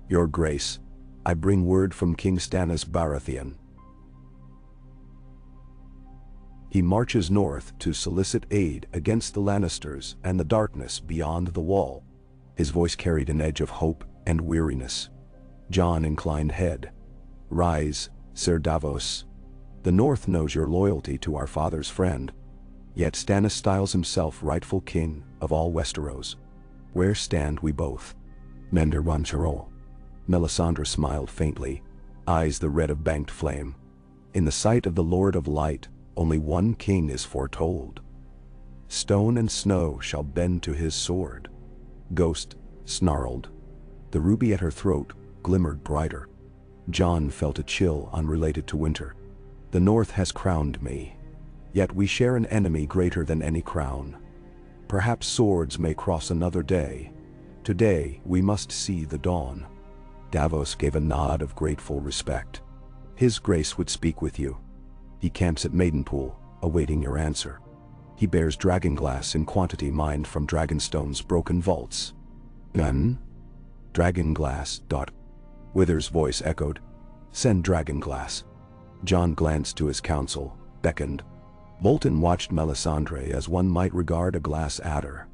Your Grace, I bring word from King Stannis Baratheon. He marches north to solicit aid against the Lannisters and the darkness beyond the wall. His voice carried an edge of hope and weariness. Jon inclined head. Rise, Sir Davos. The North knows your loyalty to our father's friend. Yet Stannis styles himself rightful king of all Westeros. Where stand we both? Mender Rancherol. Melisandre smiled faintly, eyes the red of banked flame. In the sight of the Lord of Light, only one king is foretold. Stone and snow shall bend to his sword. Ghost snarled. The ruby at her throat glimmered brighter. Jon felt a chill unrelated to winter. The North has crowned me, yet we share an enemy greater than any crown. Perhaps swords may cross another day. Today we must see the dawn. Davos gave a nod of grateful respect. His Grace would speak with you. He camps at Maidenpool, awaiting your answer. He bears dragonglass in quantity mined from Dragonstone's broken vaults. Gun? Dragonglass. Wither's voice echoed. Send dragonglass. Jon glanced to his council, beckoned. Bolton watched Melisandre as one might regard a glass adder.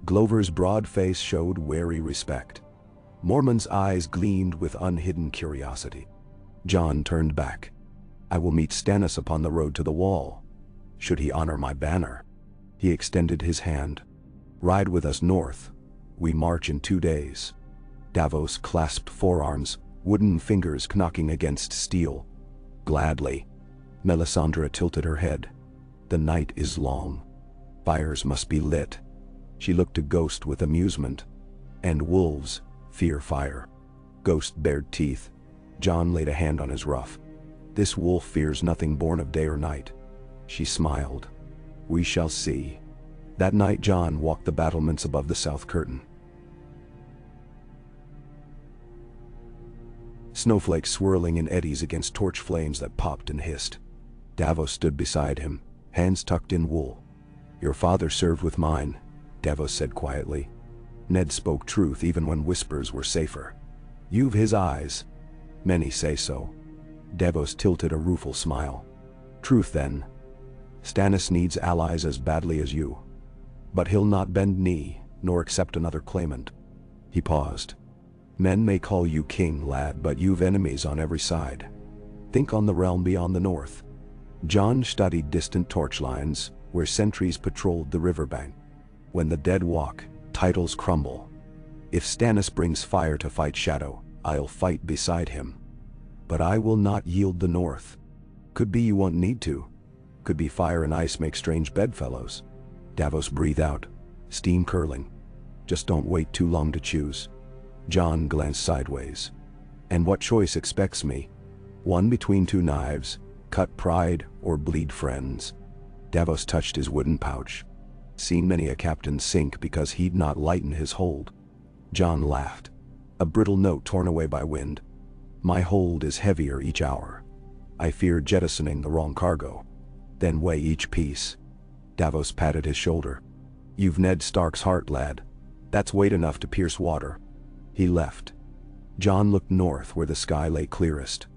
Glover's broad face showed wary respect. Mormont's eyes gleamed with unhidden curiosity. Jon turned back. I will meet Stannis upon the road to the wall. Should he honor my banner? He extended his hand. Ride with us north. We march in 2 days. Davos clasped forearms, wooden fingers knocking against steel. Gladly. Melisandre tilted her head. The night is long. Fires must be lit. She looked to Ghost with amusement. And wolves fear fire. Ghost bared teeth. Jon laid a hand on his ruff. This wolf fears nothing born of day or night. She smiled. We shall see. That night Jon walked the battlements above the south curtain. Snowflakes swirling in eddies against torch flames that popped and hissed. Davos stood beside him, hands tucked in wool. Your father served with mine, Davos said quietly. Ned spoke truth even when whispers were safer. You've his eyes. Many say so. Davos tilted a rueful smile. Truth then. Stannis needs allies as badly as you. But he'll not bend knee, nor accept another claimant. He paused. Men may call you king, lad, but you've enemies on every side. Think on the realm beyond the north. Jon studied distant torch lines, where sentries patrolled the riverbank. When the dead walk, titles crumble. If Stannis brings fire to fight shadow, I'll fight beside him. But I will not yield the north. Could be you won't need to. Could be fire and ice make strange bedfellows. Davos breathed out, steam curling. Just don't wait too long to choose. Jon glanced sideways. And what choice expects me? One between 2 knives, cut pride or bleed friends. Davos touched his wooden pouch. Seen many a captain sink because he'd not lighten his hold. Jon laughed. A brittle note torn away by wind. My hold is heavier each hour. I fear jettisoning the wrong cargo. Then weigh each piece. Davos patted his shoulder. You've Ned Stark's heart, lad. That's weight enough to pierce water. He left. Jon looked north where the sky lay clearest.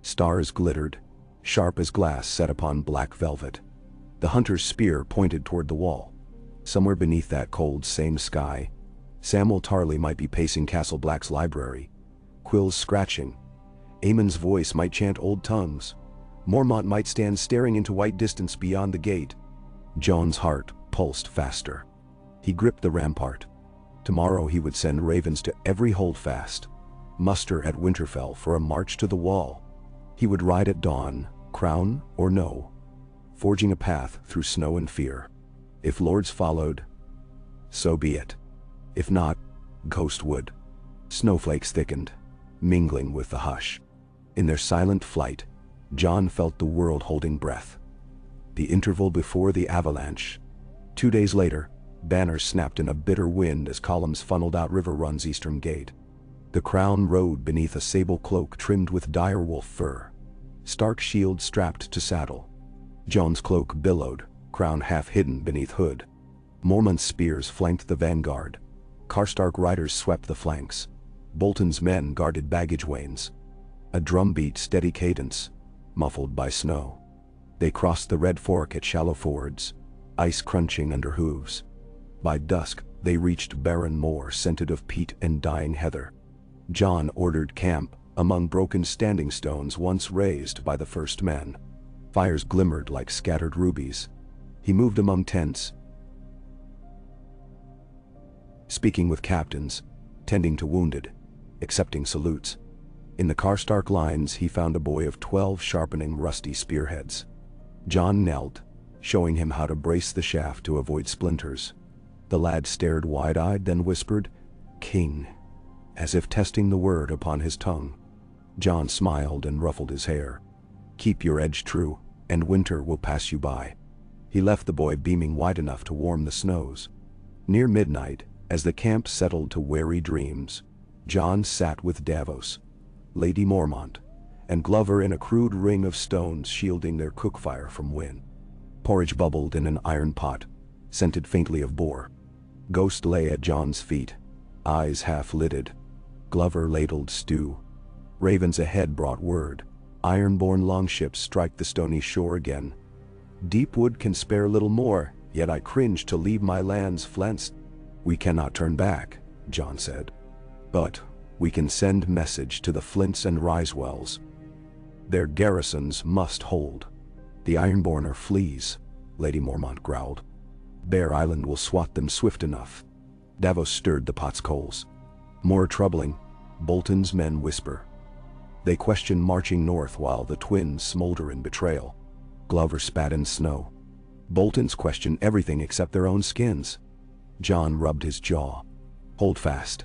Stars glittered, sharp as glass set upon black velvet. The hunter's spear pointed toward the wall. Somewhere beneath that cold same sky, Samwell Tarly might be pacing Castle Black's library. Quills scratching. Aemon's voice might chant old tongues. Mormont might stand staring into white distance beyond the gate. Jon's heart pulsed faster. He gripped the rampart. Tomorrow he would send ravens to every holdfast. Muster at Winterfell for a march to the wall. He would ride at dawn, crown or no, forging a path through snow and fear. If lords followed, so be it. If not, Ghost would. Snowflakes thickened, mingling with the hush. In their silent flight, Jon felt the world holding breath. The interval before the avalanche. 2 days later, banners snapped in a bitter wind as columns funneled out Riverrun's eastern gate. The crown rode beneath a sable cloak trimmed with direwolf fur. Stark shield strapped to saddle. Jon's cloak billowed, crown half hidden beneath hood. Mormont's spears flanked the vanguard. Karstark riders swept the flanks. Bolton's men guarded baggage wains. A drumbeat steady cadence, muffled by snow. They crossed the Red Fork at shallow fords, ice crunching under hooves. By dusk, they reached barren moor scented of peat and dying heather. Jon ordered camp among broken standing stones once raised by the first men. Fires glimmered like scattered rubies. He moved among tents, speaking with captains, tending to wounded, accepting salutes. In the Karstark lines he found a boy of 12 sharpening rusty spearheads. Jon knelt, showing him how to brace the shaft to avoid splinters. The lad stared wide-eyed, then whispered, "King," as if testing the word upon his tongue. Jon smiled and ruffled his hair. "Keep your edge true, and winter will pass you by." He left the boy beaming wide enough to warm the snows. Near midnight, as the camp settled to weary dreams, Jon sat with Davos, Lady Mormont, and Glover in a crude ring of stones shielding their cookfire from wind. Porridge bubbled in an iron pot, scented faintly of boar. Ghost lay at Jon's feet, eyes half-lidded. Glover ladled stew. Ravens ahead brought word. Iron-born longships strike the stony shore again. Deepwood can spare little more, yet I cringe to leave my lands flensed. We cannot turn back, Jon said. But we can send message to the Flints and Risewells. Their garrisons must hold. The Ironborn are fleas, Lady Mormont growled. Bear Island will swat them swift enough. Davos stirred the pot's coals. More troubling, Bolton's men whisper. They question marching north while the twins smolder in betrayal. Glover spat in snow. Boltons question everything except their own skins. Jon rubbed his jaw. Hold fast.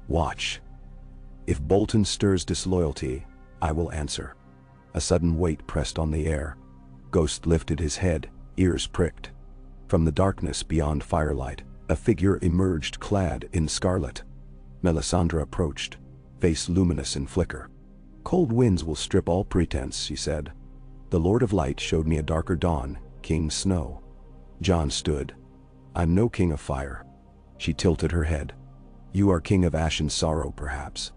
Watch. If Bolton stirs disloyalty, I will answer. A sudden weight pressed on the air. Ghost lifted his head, ears pricked. From the darkness beyond firelight, a figure emerged clad in scarlet. Melisandre approached, face luminous in flicker. Cold winds will strip all pretense, she said. The Lord of Light showed me a darker dawn, King Snow. Jon stood. I'm no king of fire. She tilted her head. You are king of ash and sorrow, perhaps.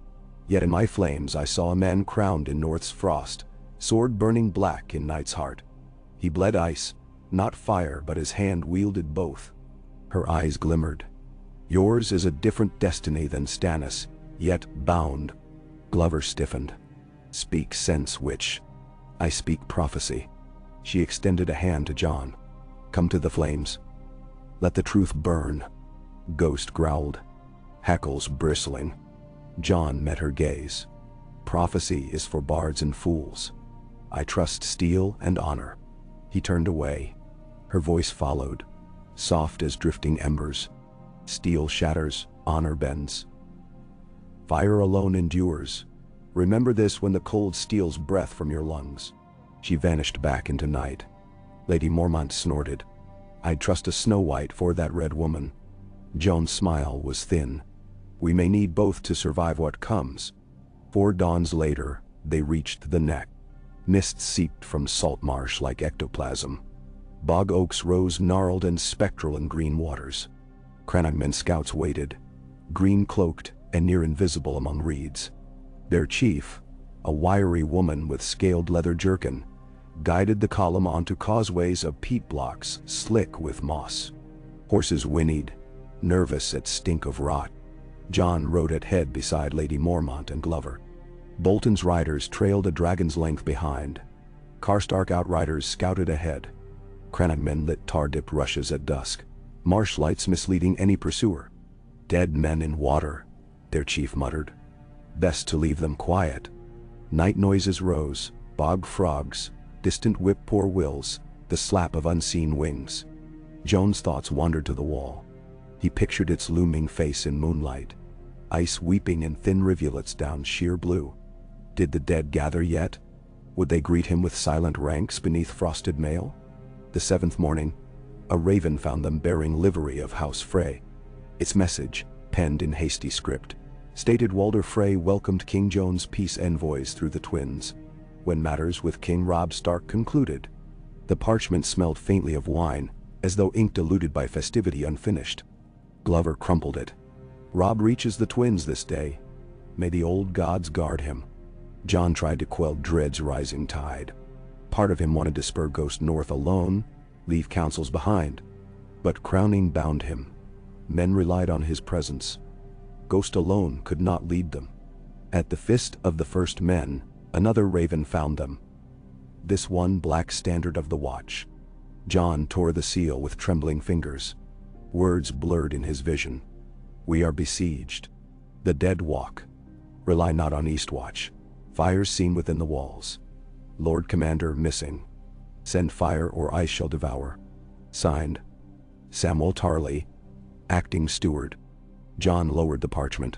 Yet in my flames I saw a man crowned in North's frost, sword burning black in night's heart. He bled ice, not fire, but his hand wielded both. Her eyes glimmered. Yours is a different destiny than Stannis, yet bound. Glover stiffened. Speak sense, witch. I speak prophecy. She extended a hand to Jon. Come to the flames. Let the truth burn. Ghost growled. Hackles bristling. Jon met her gaze. Prophecy is for bards and fools. I trust steel and honor. He turned away. Her voice followed, soft as drifting embers. Steel shatters, honor bends. Fire alone endures. Remember this when the cold steals breath from your lungs. She vanished back into night. Lady Mormont snorted. I'd trust a Snow White for that red woman. Jon's smile was thin. We may need both to survive what comes. 4 dawns later, they reached the neck. Mist seeped from salt marsh like ectoplasm. Bog oaks rose gnarled and spectral in green waters. Crannogman scouts waited, green-cloaked and near invisible among reeds. Their chief, a wiry woman with scaled leather jerkin, guided the column onto causeways of peat blocks slick with moss. Horses whinnied, nervous at stink of rot. Jon rode at head beside Lady Mormont and Glover. Bolton's riders trailed a dragon's length behind. Karstark outriders scouted ahead. Crannogmen lit tar-dipped rushes at dusk, marsh lights misleading any pursuer. Dead men in water, their chief muttered. Best to leave them quiet. Night noises rose, bog frogs, distant whip-poor wills, the slap of unseen wings. Jon's thoughts wandered to the wall. He pictured its looming face in moonlight, ice weeping in thin rivulets down sheer blue. Did the dead gather yet? Would they greet him with silent ranks beneath frosted mail? The 7th morning, a raven found them bearing livery of House Frey. Its message, penned in hasty script, stated Walder Frey welcomed King Jon's peace envoys through the twins. When matters with King Robb Stark concluded, the parchment smelled faintly of wine, as though ink diluted by festivity unfinished. Glover crumpled it. Robb reaches the twins this day. May the old gods guard him. Jon tried to quell dread's rising tide. Part of him wanted to spur Ghost north alone, leave councils behind. But crowning bound him. Men relied on his presence. Ghost alone could not lead them. At the fist of the first men, another raven found them. This one black standard of the watch. Jon tore the seal with trembling fingers. Words blurred in his vision. We are besieged. The dead walk. Rely not on Eastwatch. Fires seen within the walls. Lord Commander missing. Send fire or I shall devour. Signed, Samuel Tarley, Acting Steward. Jon lowered the parchment.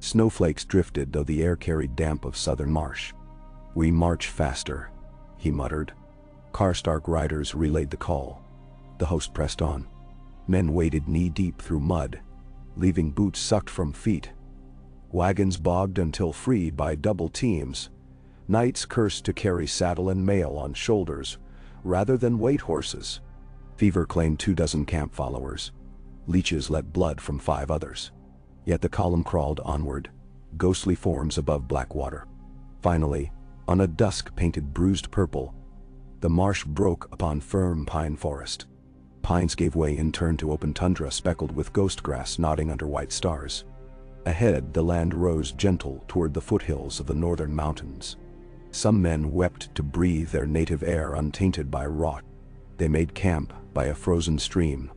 Snowflakes drifted though the air carried damp of southern marsh. We march faster, he muttered. Karstark riders relayed the call. The host pressed on. Men waded knee-deep through mud, leaving boots sucked from feet. Wagons bogged until freed by double teams. Knights cursed to carry saddle and mail on shoulders, rather than weight horses. Fever claimed 24 camp followers. Leeches let blood from 5 others. Yet the column crawled onward, ghostly forms above black water. Finally, on a dusk-painted bruised purple, the marsh broke upon firm pine forest. Pines gave way in turn to open tundra speckled with ghost grass nodding under white stars. Ahead, the land rose gentle toward the foothills of the northern mountains. Some men wept to breathe their native air untainted by rot. They made camp by a frozen stream.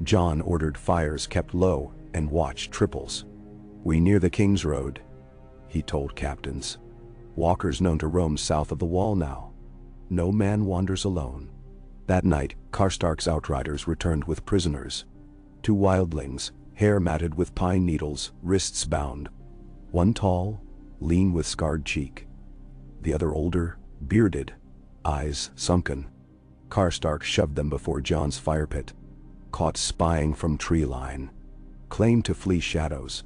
Jon ordered fires kept low and watched triples. "We near the King's Road," he told captains. "Walkers known to roam south of the wall now. No man wanders alone." That night, Karstark's outriders returned with prisoners. 2 wildlings, hair matted with pine needles, wrists bound. One tall, lean with scarred cheek. The other older, bearded, eyes sunken. Karstark shoved them before Jon's fire pit. Caught spying from tree line. Claimed to flee shadows.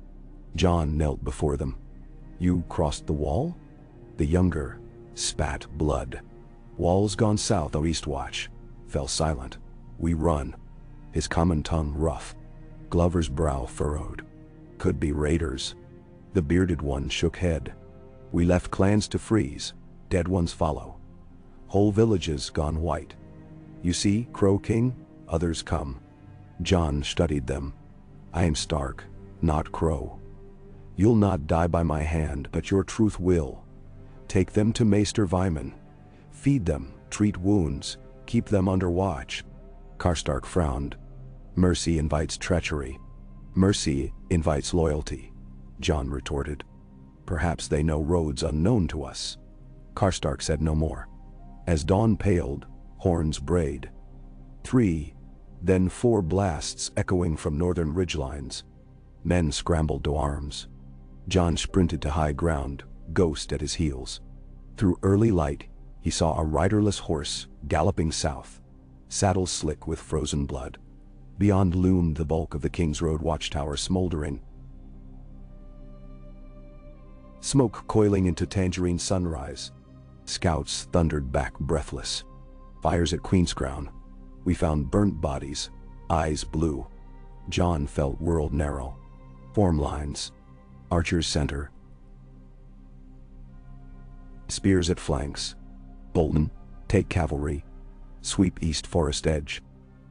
Jon knelt before them. "You crossed the wall?" The younger spat blood. "Wall's gone south o' Eastwatch." Fell silent. "We run." His common tongue rough. Glover's brow furrowed. "Could be raiders." The bearded one shook head. "We left clans to freeze. Dead ones follow. Whole villages gone white. You see, Crow King, others come." Jon studied them. "I am Stark, not Crow. You'll not die by my hand, but your truth will. Take them to Maester Vyman. Feed them, treat wounds, keep them under watch." Karstark frowned. "Mercy invites treachery. Mercy invites loyalty," Jon retorted. "Perhaps they know roads unknown to us." Karstark said no more. As dawn paled, horns brayed. 3, then 4 blasts echoing from northern ridgelines. Men scrambled to arms. Jon sprinted to high ground, Ghost at his heels. Through early light, he saw a riderless horse galloping south, saddle slick with frozen blood. Beyond loomed the bulk of the King's Road watchtower smoldering. Smoke coiling into tangerine sunrise. Scouts thundered back breathless. "Fires at Queen's Crown. We found burnt bodies, eyes blue." Jon felt world narrow. Form lines. Archers center. Spears at flanks. Bolton, take cavalry. Sweep east forest edge.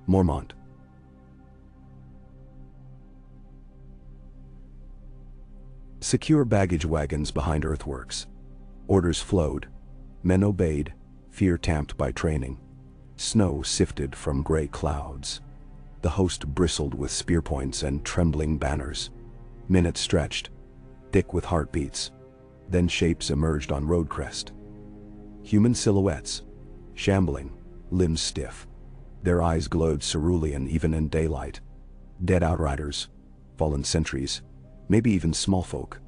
Mormont. Secure baggage wagons behind earthworks. Orders flowed. Men obeyed, fear tamped by training. Snow sifted from gray clouds. The host bristled with spear points and trembling banners. Minutes stretched, thick with heartbeats. Then shapes emerged on road crest. Human silhouettes, shambling, limbs stiff. Their eyes glowed cerulean even in daylight. Dead outriders, fallen sentries, maybe even small folk.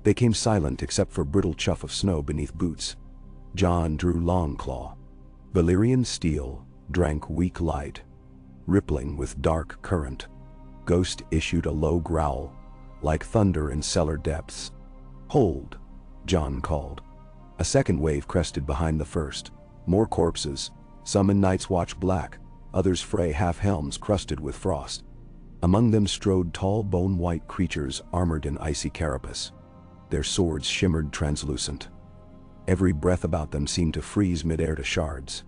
They came silent except for brittle chuff of snow beneath boots. Jon drew Longclaw. Valyrian steel drank weak light, rippling with dark current. Ghost issued a low growl, like thunder in cellar depths. "Hold," Jon called. A second wave crested behind the first. More corpses, some in Night's Watch black, others fray half-helms crusted with frost. Among them strode tall bone-white creatures armored in icy carapace. Their swords shimmered translucent. Every breath about them seemed to freeze midair to shards.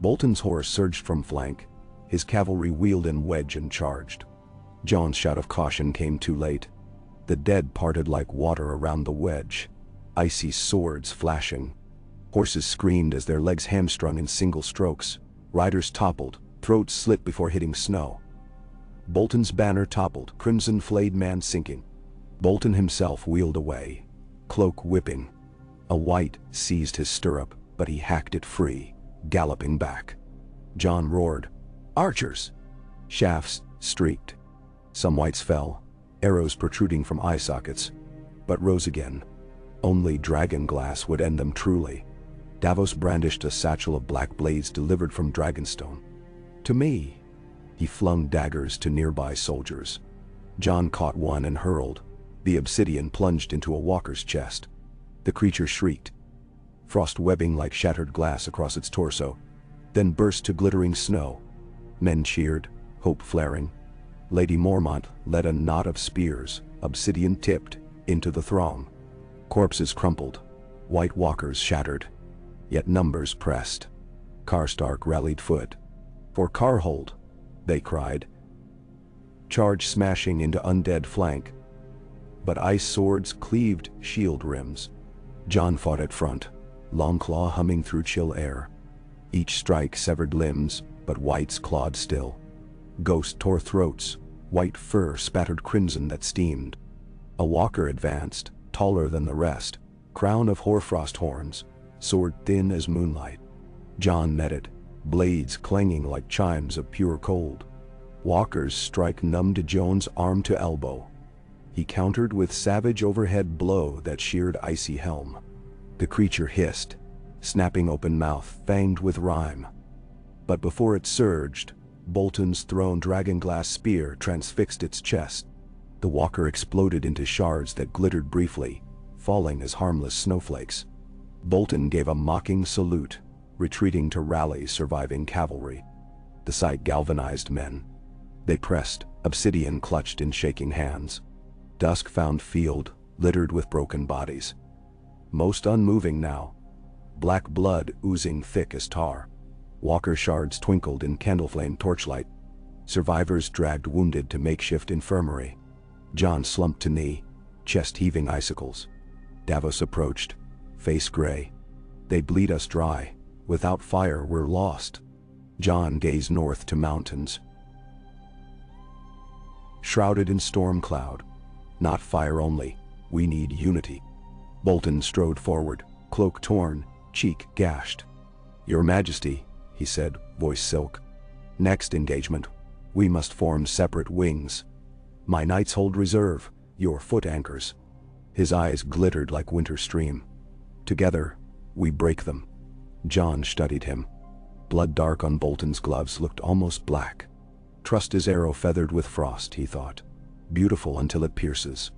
Bolton's horse surged from flank. His cavalry wheeled in wedge and charged. Jon's shout of caution came too late. The dead parted like water around the wedge, icy swords flashing. Horses screamed as their legs hamstrung in single strokes. Riders toppled, throats slit before hitting snow. Bolton's banner toppled, crimson-flayed man sinking. Bolton himself wheeled away, cloak whipping. A wight seized his stirrup, but he hacked it free, galloping back. Jon roared, "Archers!" Shafts streaked. Some wights fell, arrows protruding from eye sockets, but rose again. Only dragon glass would end them truly. Davos brandished a satchel of black blades delivered from Dragonstone. "To me!" He flung daggers to nearby soldiers. Jon caught one and hurled. The obsidian plunged into a walker's chest. The creature shrieked, frost webbing like shattered glass across its torso, then burst to glittering snow. Men cheered, hope flaring. Lady Mormont led a knot of spears, obsidian tipped, into the throng. Corpses crumpled, White walkers shattered, yet numbers pressed. Stark rallied foot. "For Carhold," they cried. Charge smashing into undead flank, but ice swords cleaved shield rims. Jon fought at front, Longclaw humming through chill air. Each strike severed limbs, but White's clawed still. Ghost tore throats, white fur spattered crimson that steamed. A walker advanced, taller than the rest, crown of hoarfrost horns, sword thin as moonlight. Jon met it, blades clanging like chimes of pure cold. Walker's strike numbed Jon's arm to elbow. He countered with savage overhead blow that sheared icy helm. The creature hissed, snapping open mouth fanged with rime. But before it surged, Bolton's thrown dragonglass spear transfixed its chest. The walker exploded into shards that glittered briefly, falling as harmless snowflakes. Bolton gave a mocking salute, retreating to rally surviving cavalry. The sight galvanized men. They pressed, obsidian clutched in shaking hands. Dusk found field, littered with broken bodies. Most unmoving now, black blood oozing thick as tar. Walker shards twinkled in candleflame torchlight. Survivors dragged wounded to makeshift infirmary. Jon slumped to knee, chest heaving icicles. Davos approached, face gray. "They bleed us dry. Without fire we're lost." Jon gazed north to mountains, shrouded in storm cloud. "Not fire only, we need unity." Bolton strode forward, cloak torn, cheek gashed. "Your Majesty," he said, voice silk. "Next engagement, we must form separate wings. My knights hold reserve, your foot anchors." His eyes glittered like winter stream. "Together, we break them." Jon studied him. Blood dark on Bolton's gloves looked almost black. Trust his arrow feathered with frost, he thought. Beautiful until it pierces.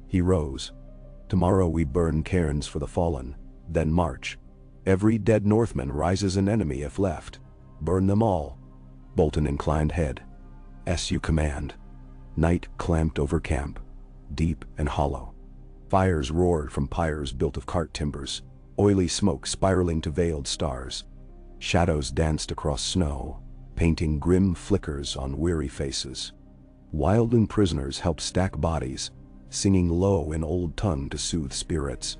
He rose. "Tomorrow we burn cairns for the fallen, then march. Every dead Northman rises an enemy if left. Burn them all." Bolton inclined head. "As you command." Night clamped over camp, deep and hollow. Fires roared from pyres built of cart timbers, oily smoke spiraling to veiled stars. Shadows danced across snow, painting grim flickers on weary faces. Wildling prisoners helped stack bodies, singing low in old tongue to soothe spirits.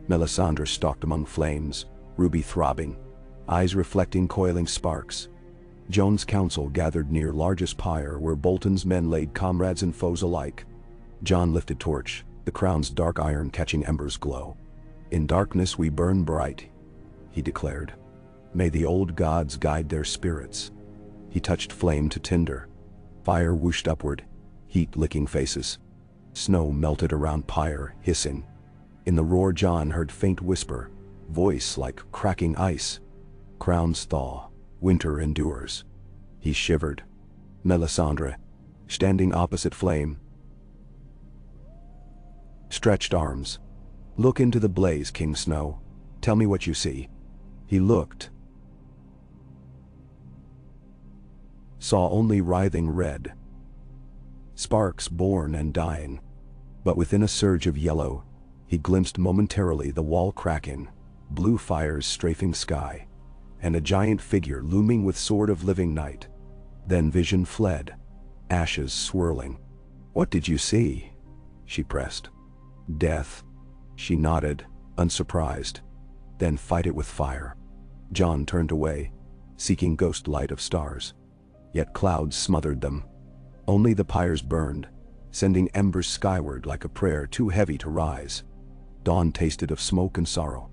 Melisandre stalked among flames, ruby throbbing, eyes reflecting coiling sparks. Jon's council gathered near largest pyre where Bolton's men laid comrades and foes alike. Jon lifted torch, the crown's dark iron catching embers glow. "In darkness we burn bright," he declared. "May the old gods guide their spirits." He touched flame to tinder. Fire whooshed upward, heat licking faces. Snow melted around pyre, hissing. In the roar Jon heard faint whisper, voice like cracking ice. "Crowns thaw, winter endures." He shivered. Melisandre, standing opposite flame, stretched arms. "Look into the blaze, King Snow. Tell me what you see." He looked. Saw only writhing red. Sparks born and dying. But within a surge of yellow, he glimpsed momentarily the wall cracking, blue fires strafing sky, and a giant figure looming with sword of living night. Then vision fled, ashes swirling. "What did you see?" she pressed. "Death." She nodded, unsurprised. "Then fight it with fire." Jon turned away, seeking ghost light of stars. Yet clouds smothered them. Only the pyres burned, sending embers skyward like a prayer too heavy to rise. Dawn tasted of smoke and sorrow.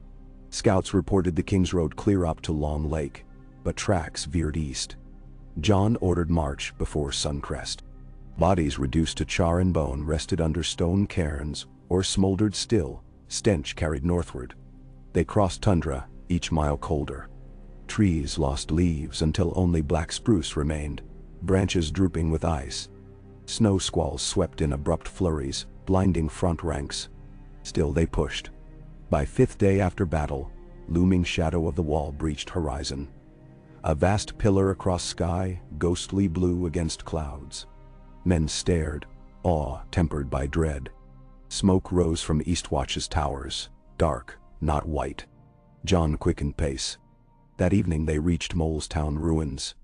Scouts reported the King's Road clear up to Long Lake, but tracks veered east. Jon ordered march before suncrest. Bodies reduced to char and bone rested under stone cairns or smoldered still, stench carried northward. They crossed tundra, each mile colder. Trees lost leaves until only black spruce remained, branches drooping with ice. Snow squalls swept in abrupt flurries, blinding front ranks. Still they pushed. By fifth day after battle, looming shadow of the wall breached horizon. A vast pillar across sky, ghostly blue against clouds. Men stared, awe tempered by dread. Smoke rose from Eastwatch's towers, dark, not white. Jon quickened pace. That evening they reached Molestown ruins.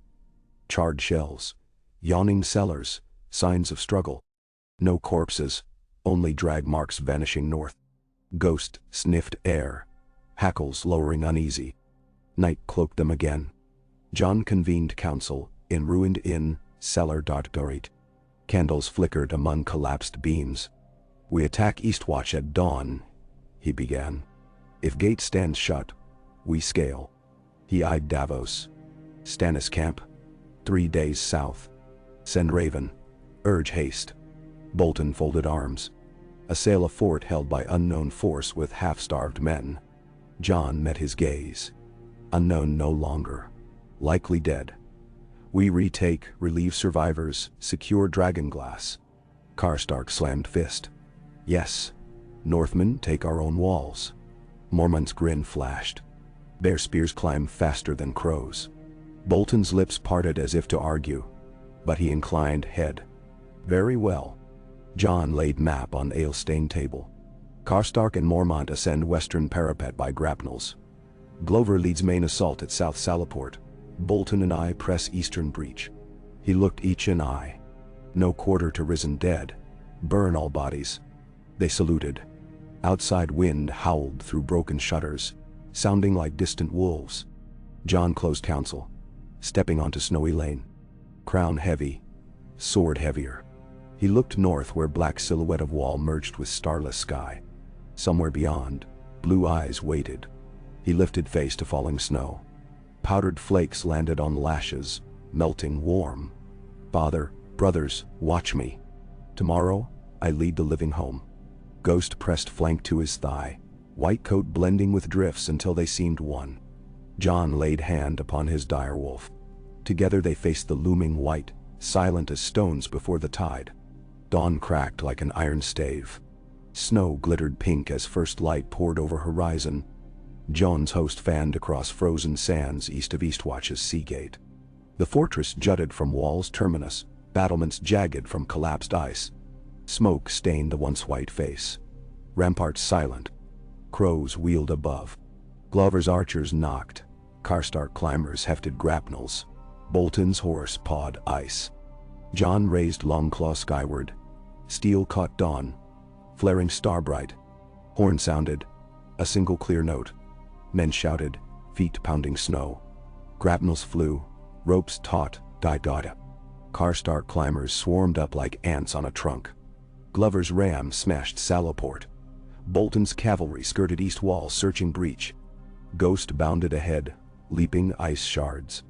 Charred shells, yawning cellars, signs of struggle. No corpses, only drag marks vanishing north. Ghost sniffed air, hackles lowering uneasy. Night cloaked them again. Jon convened council in ruined inn, cellar. Candles flickered among collapsed beams. "We attack Eastwatch at dawn," he began. "If gate stands shut, we scale." He eyed Davos. "Stannis camp. 3 days south. Send Raven. Urge haste." Bolton folded arms. "Assail a fort held by unknown force with half-starved men." Jon met his gaze. "Unknown no longer. Likely dead. We retake, relieve survivors, secure Dragonglass." Stark slammed fist. "Yes. Northmen take our own walls." Mormont's grin flashed. "Bear spears climb faster than crows." Bolton's lips parted as if to argue, but he inclined head. "Very well." Jon laid map on ale-stained table. Stark and Mormont ascend western parapet by grapnels. Glover leads main assault at South Salaport. Bolton and I press eastern breach. He looked each in eye. "No quarter to risen dead. Burn all bodies." They saluted. Outside wind howled through broken shutters, sounding like distant wolves. Jon closed council, stepping onto snowy lane. Crown heavy, sword heavier. He looked north where black silhouette of wall merged with starless sky. Somewhere beyond, blue eyes waited. He lifted face to falling snow. Powdered flakes landed on lashes, melting warm. "Father, brothers, watch me. Tomorrow, I lead the living home." Ghost pressed flank to his thigh, white coat blending with drifts until they seemed one. Jon laid hand upon his direwolf. Together they faced the looming white, silent as stones before the tide. Dawn cracked like an iron stave. Snow glittered pink as first light poured over horizon. Jon's host fanned across frozen sands east of Eastwatch's sea gate. The fortress jutted from wall's terminus, battlements jagged from collapsed ice. Smoke stained the once white face. Ramparts silent. Crows wheeled above. Glover's archers knocked. Stark climbers hefted grapnels. Bolton's horse pawed ice. Jon raised Longclaw skyward. Steel caught dawn. Flaring starbright. Horn sounded. A single clear note. Men shouted, feet pounding snow. Grapnels flew. Ropes taut. Stark climbers swarmed up like ants on a trunk. Glover's ram smashed Salaport. Bolton's cavalry skirted east wall searching breach. Ghost bounded ahead, leaping ice shards.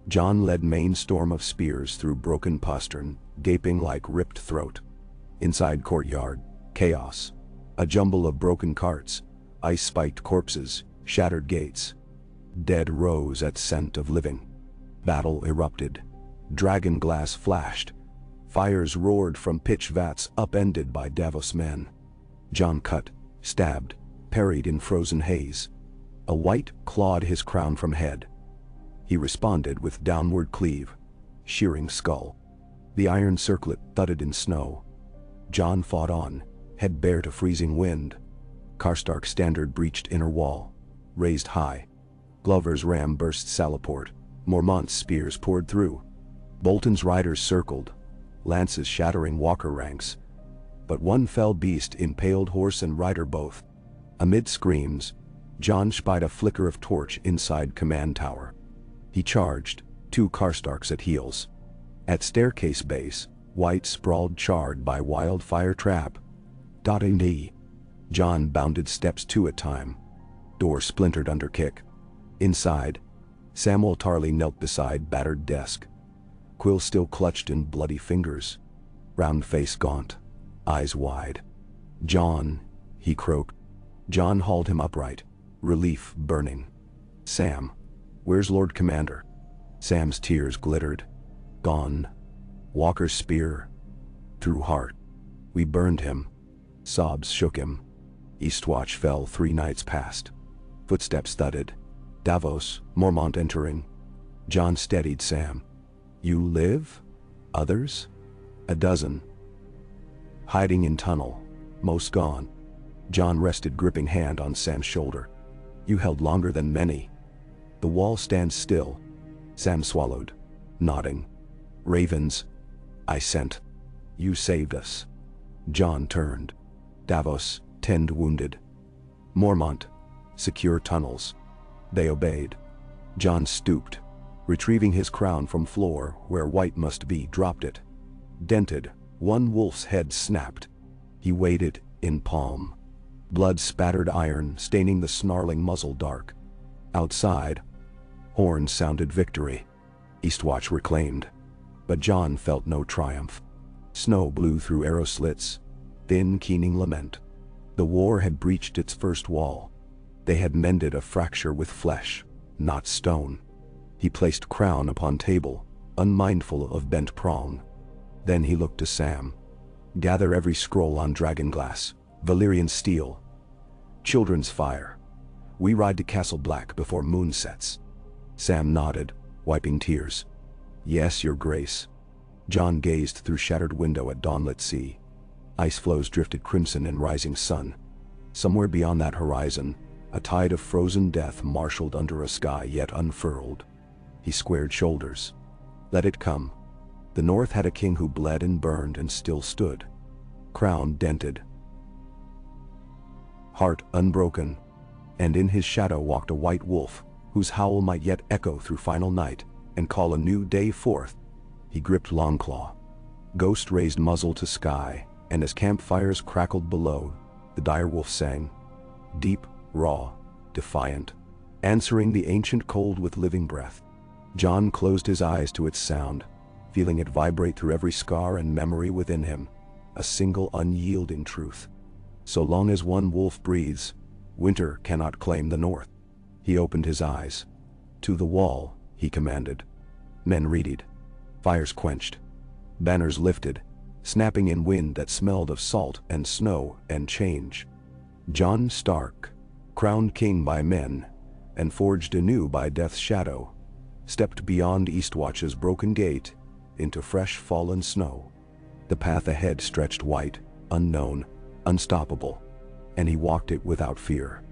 Jon led main storm of spears through broken postern, gaping like ripped throat. Inside courtyard, chaos. A jumble of broken carts, ice-spiked corpses, shattered gates. Dead rose at scent of living. Battle erupted. Dragonglass flashed. Fires roared from pitch vats upended by Davos men. Jon cut, stabbed, parried in frozen haze. A white clawed his crown from head. He responded with downward cleave, shearing skull. The iron circlet thudded in snow. Jon fought on, head bare to freezing wind. Stark's standard breached inner wall, raised high. Glover's ram burst Salaport. Mormont's spears poured through. Bolton's riders circled, lances shattering walker ranks. But one fell beast impaled horse and rider both. Amid screams, Jon spied a flicker of torch inside command tower. He charged, 2 Starks at heels. At staircase base, white sprawled charred by wildfire trap. Jon bounded steps 2 at time. Door splintered under kick. Inside, Samwell Tarly knelt beside battered desk. Quill still clutched in bloody fingers. Round face gaunt, eyes wide. "Jon," he croaked. Jon hauled him upright, relief burning. "Sam, where's Lord Commander?" Sam's tears glittered. "Gone. Walker's spear. Through heart. We burned him." Sobs shook him. Eastwatch fell 3 nights past. Footsteps thudded. Davos, Mormont entering. Jon steadied Sam. "You live? Others?" "A dozen. Hiding in tunnel. Most gone." Jon rested gripping hand on Sam's shoulder. You held longer than many. The wall stands still. Sam swallowed, nodding. Ravens, I sent. You saved us. Jon turned. Davos, tend wounded. Mormont, secure tunnels. They obeyed. Jon stooped, retrieving his crown from floor where white must be, dropped it. Dented, one wolf's head snapped. He weighed it in palm. Blood spattered iron, staining the snarling muzzle dark. Outside, horns sounded victory. Eastwatch reclaimed. But Jon felt no triumph. Snow blew through arrow slits, thin keening lament. The war had breached its first wall. They had mended a fracture with flesh, not stone. He placed crown upon table, unmindful of bent prong. Then he looked to Sam. Gather every scroll on dragonglass, Valyrian steel. Children's fire. We ride to Castle Black before moon sets. Sam nodded, wiping tears. Yes, your grace. Jon gazed through shattered window at dawnlit sea. Ice floes drifted crimson in rising sun. Somewhere beyond that horizon, a tide of frozen death marshaled under a sky yet unfurled. He squared shoulders. Let it come. The North had a king who bled and burned and still stood. Crown dented. Heart unbroken. And in his shadow walked a white wolf, whose howl might yet echo through final night and call a new day forth. He gripped Longclaw. Ghost raised muzzle to sky, and as campfires crackled below, the direwolf sang. Deep, raw, defiant, answering the ancient cold with living breath. Jon closed his eyes to its sound, feeling it vibrate through every scar and memory within him, a single unyielding truth. So long as one wolf breathes, winter cannot claim the North. He opened his eyes. To the wall, he commanded. Men readied. Fires quenched. Banners lifted, snapping in wind that smelled of salt and snow and change. Jon Stark, crowned king by men, and forged anew by death's shadow, stepped beyond Eastwatch's broken gate into fresh fallen snow. The path ahead stretched white, unknown, unstoppable, and he walked it without fear.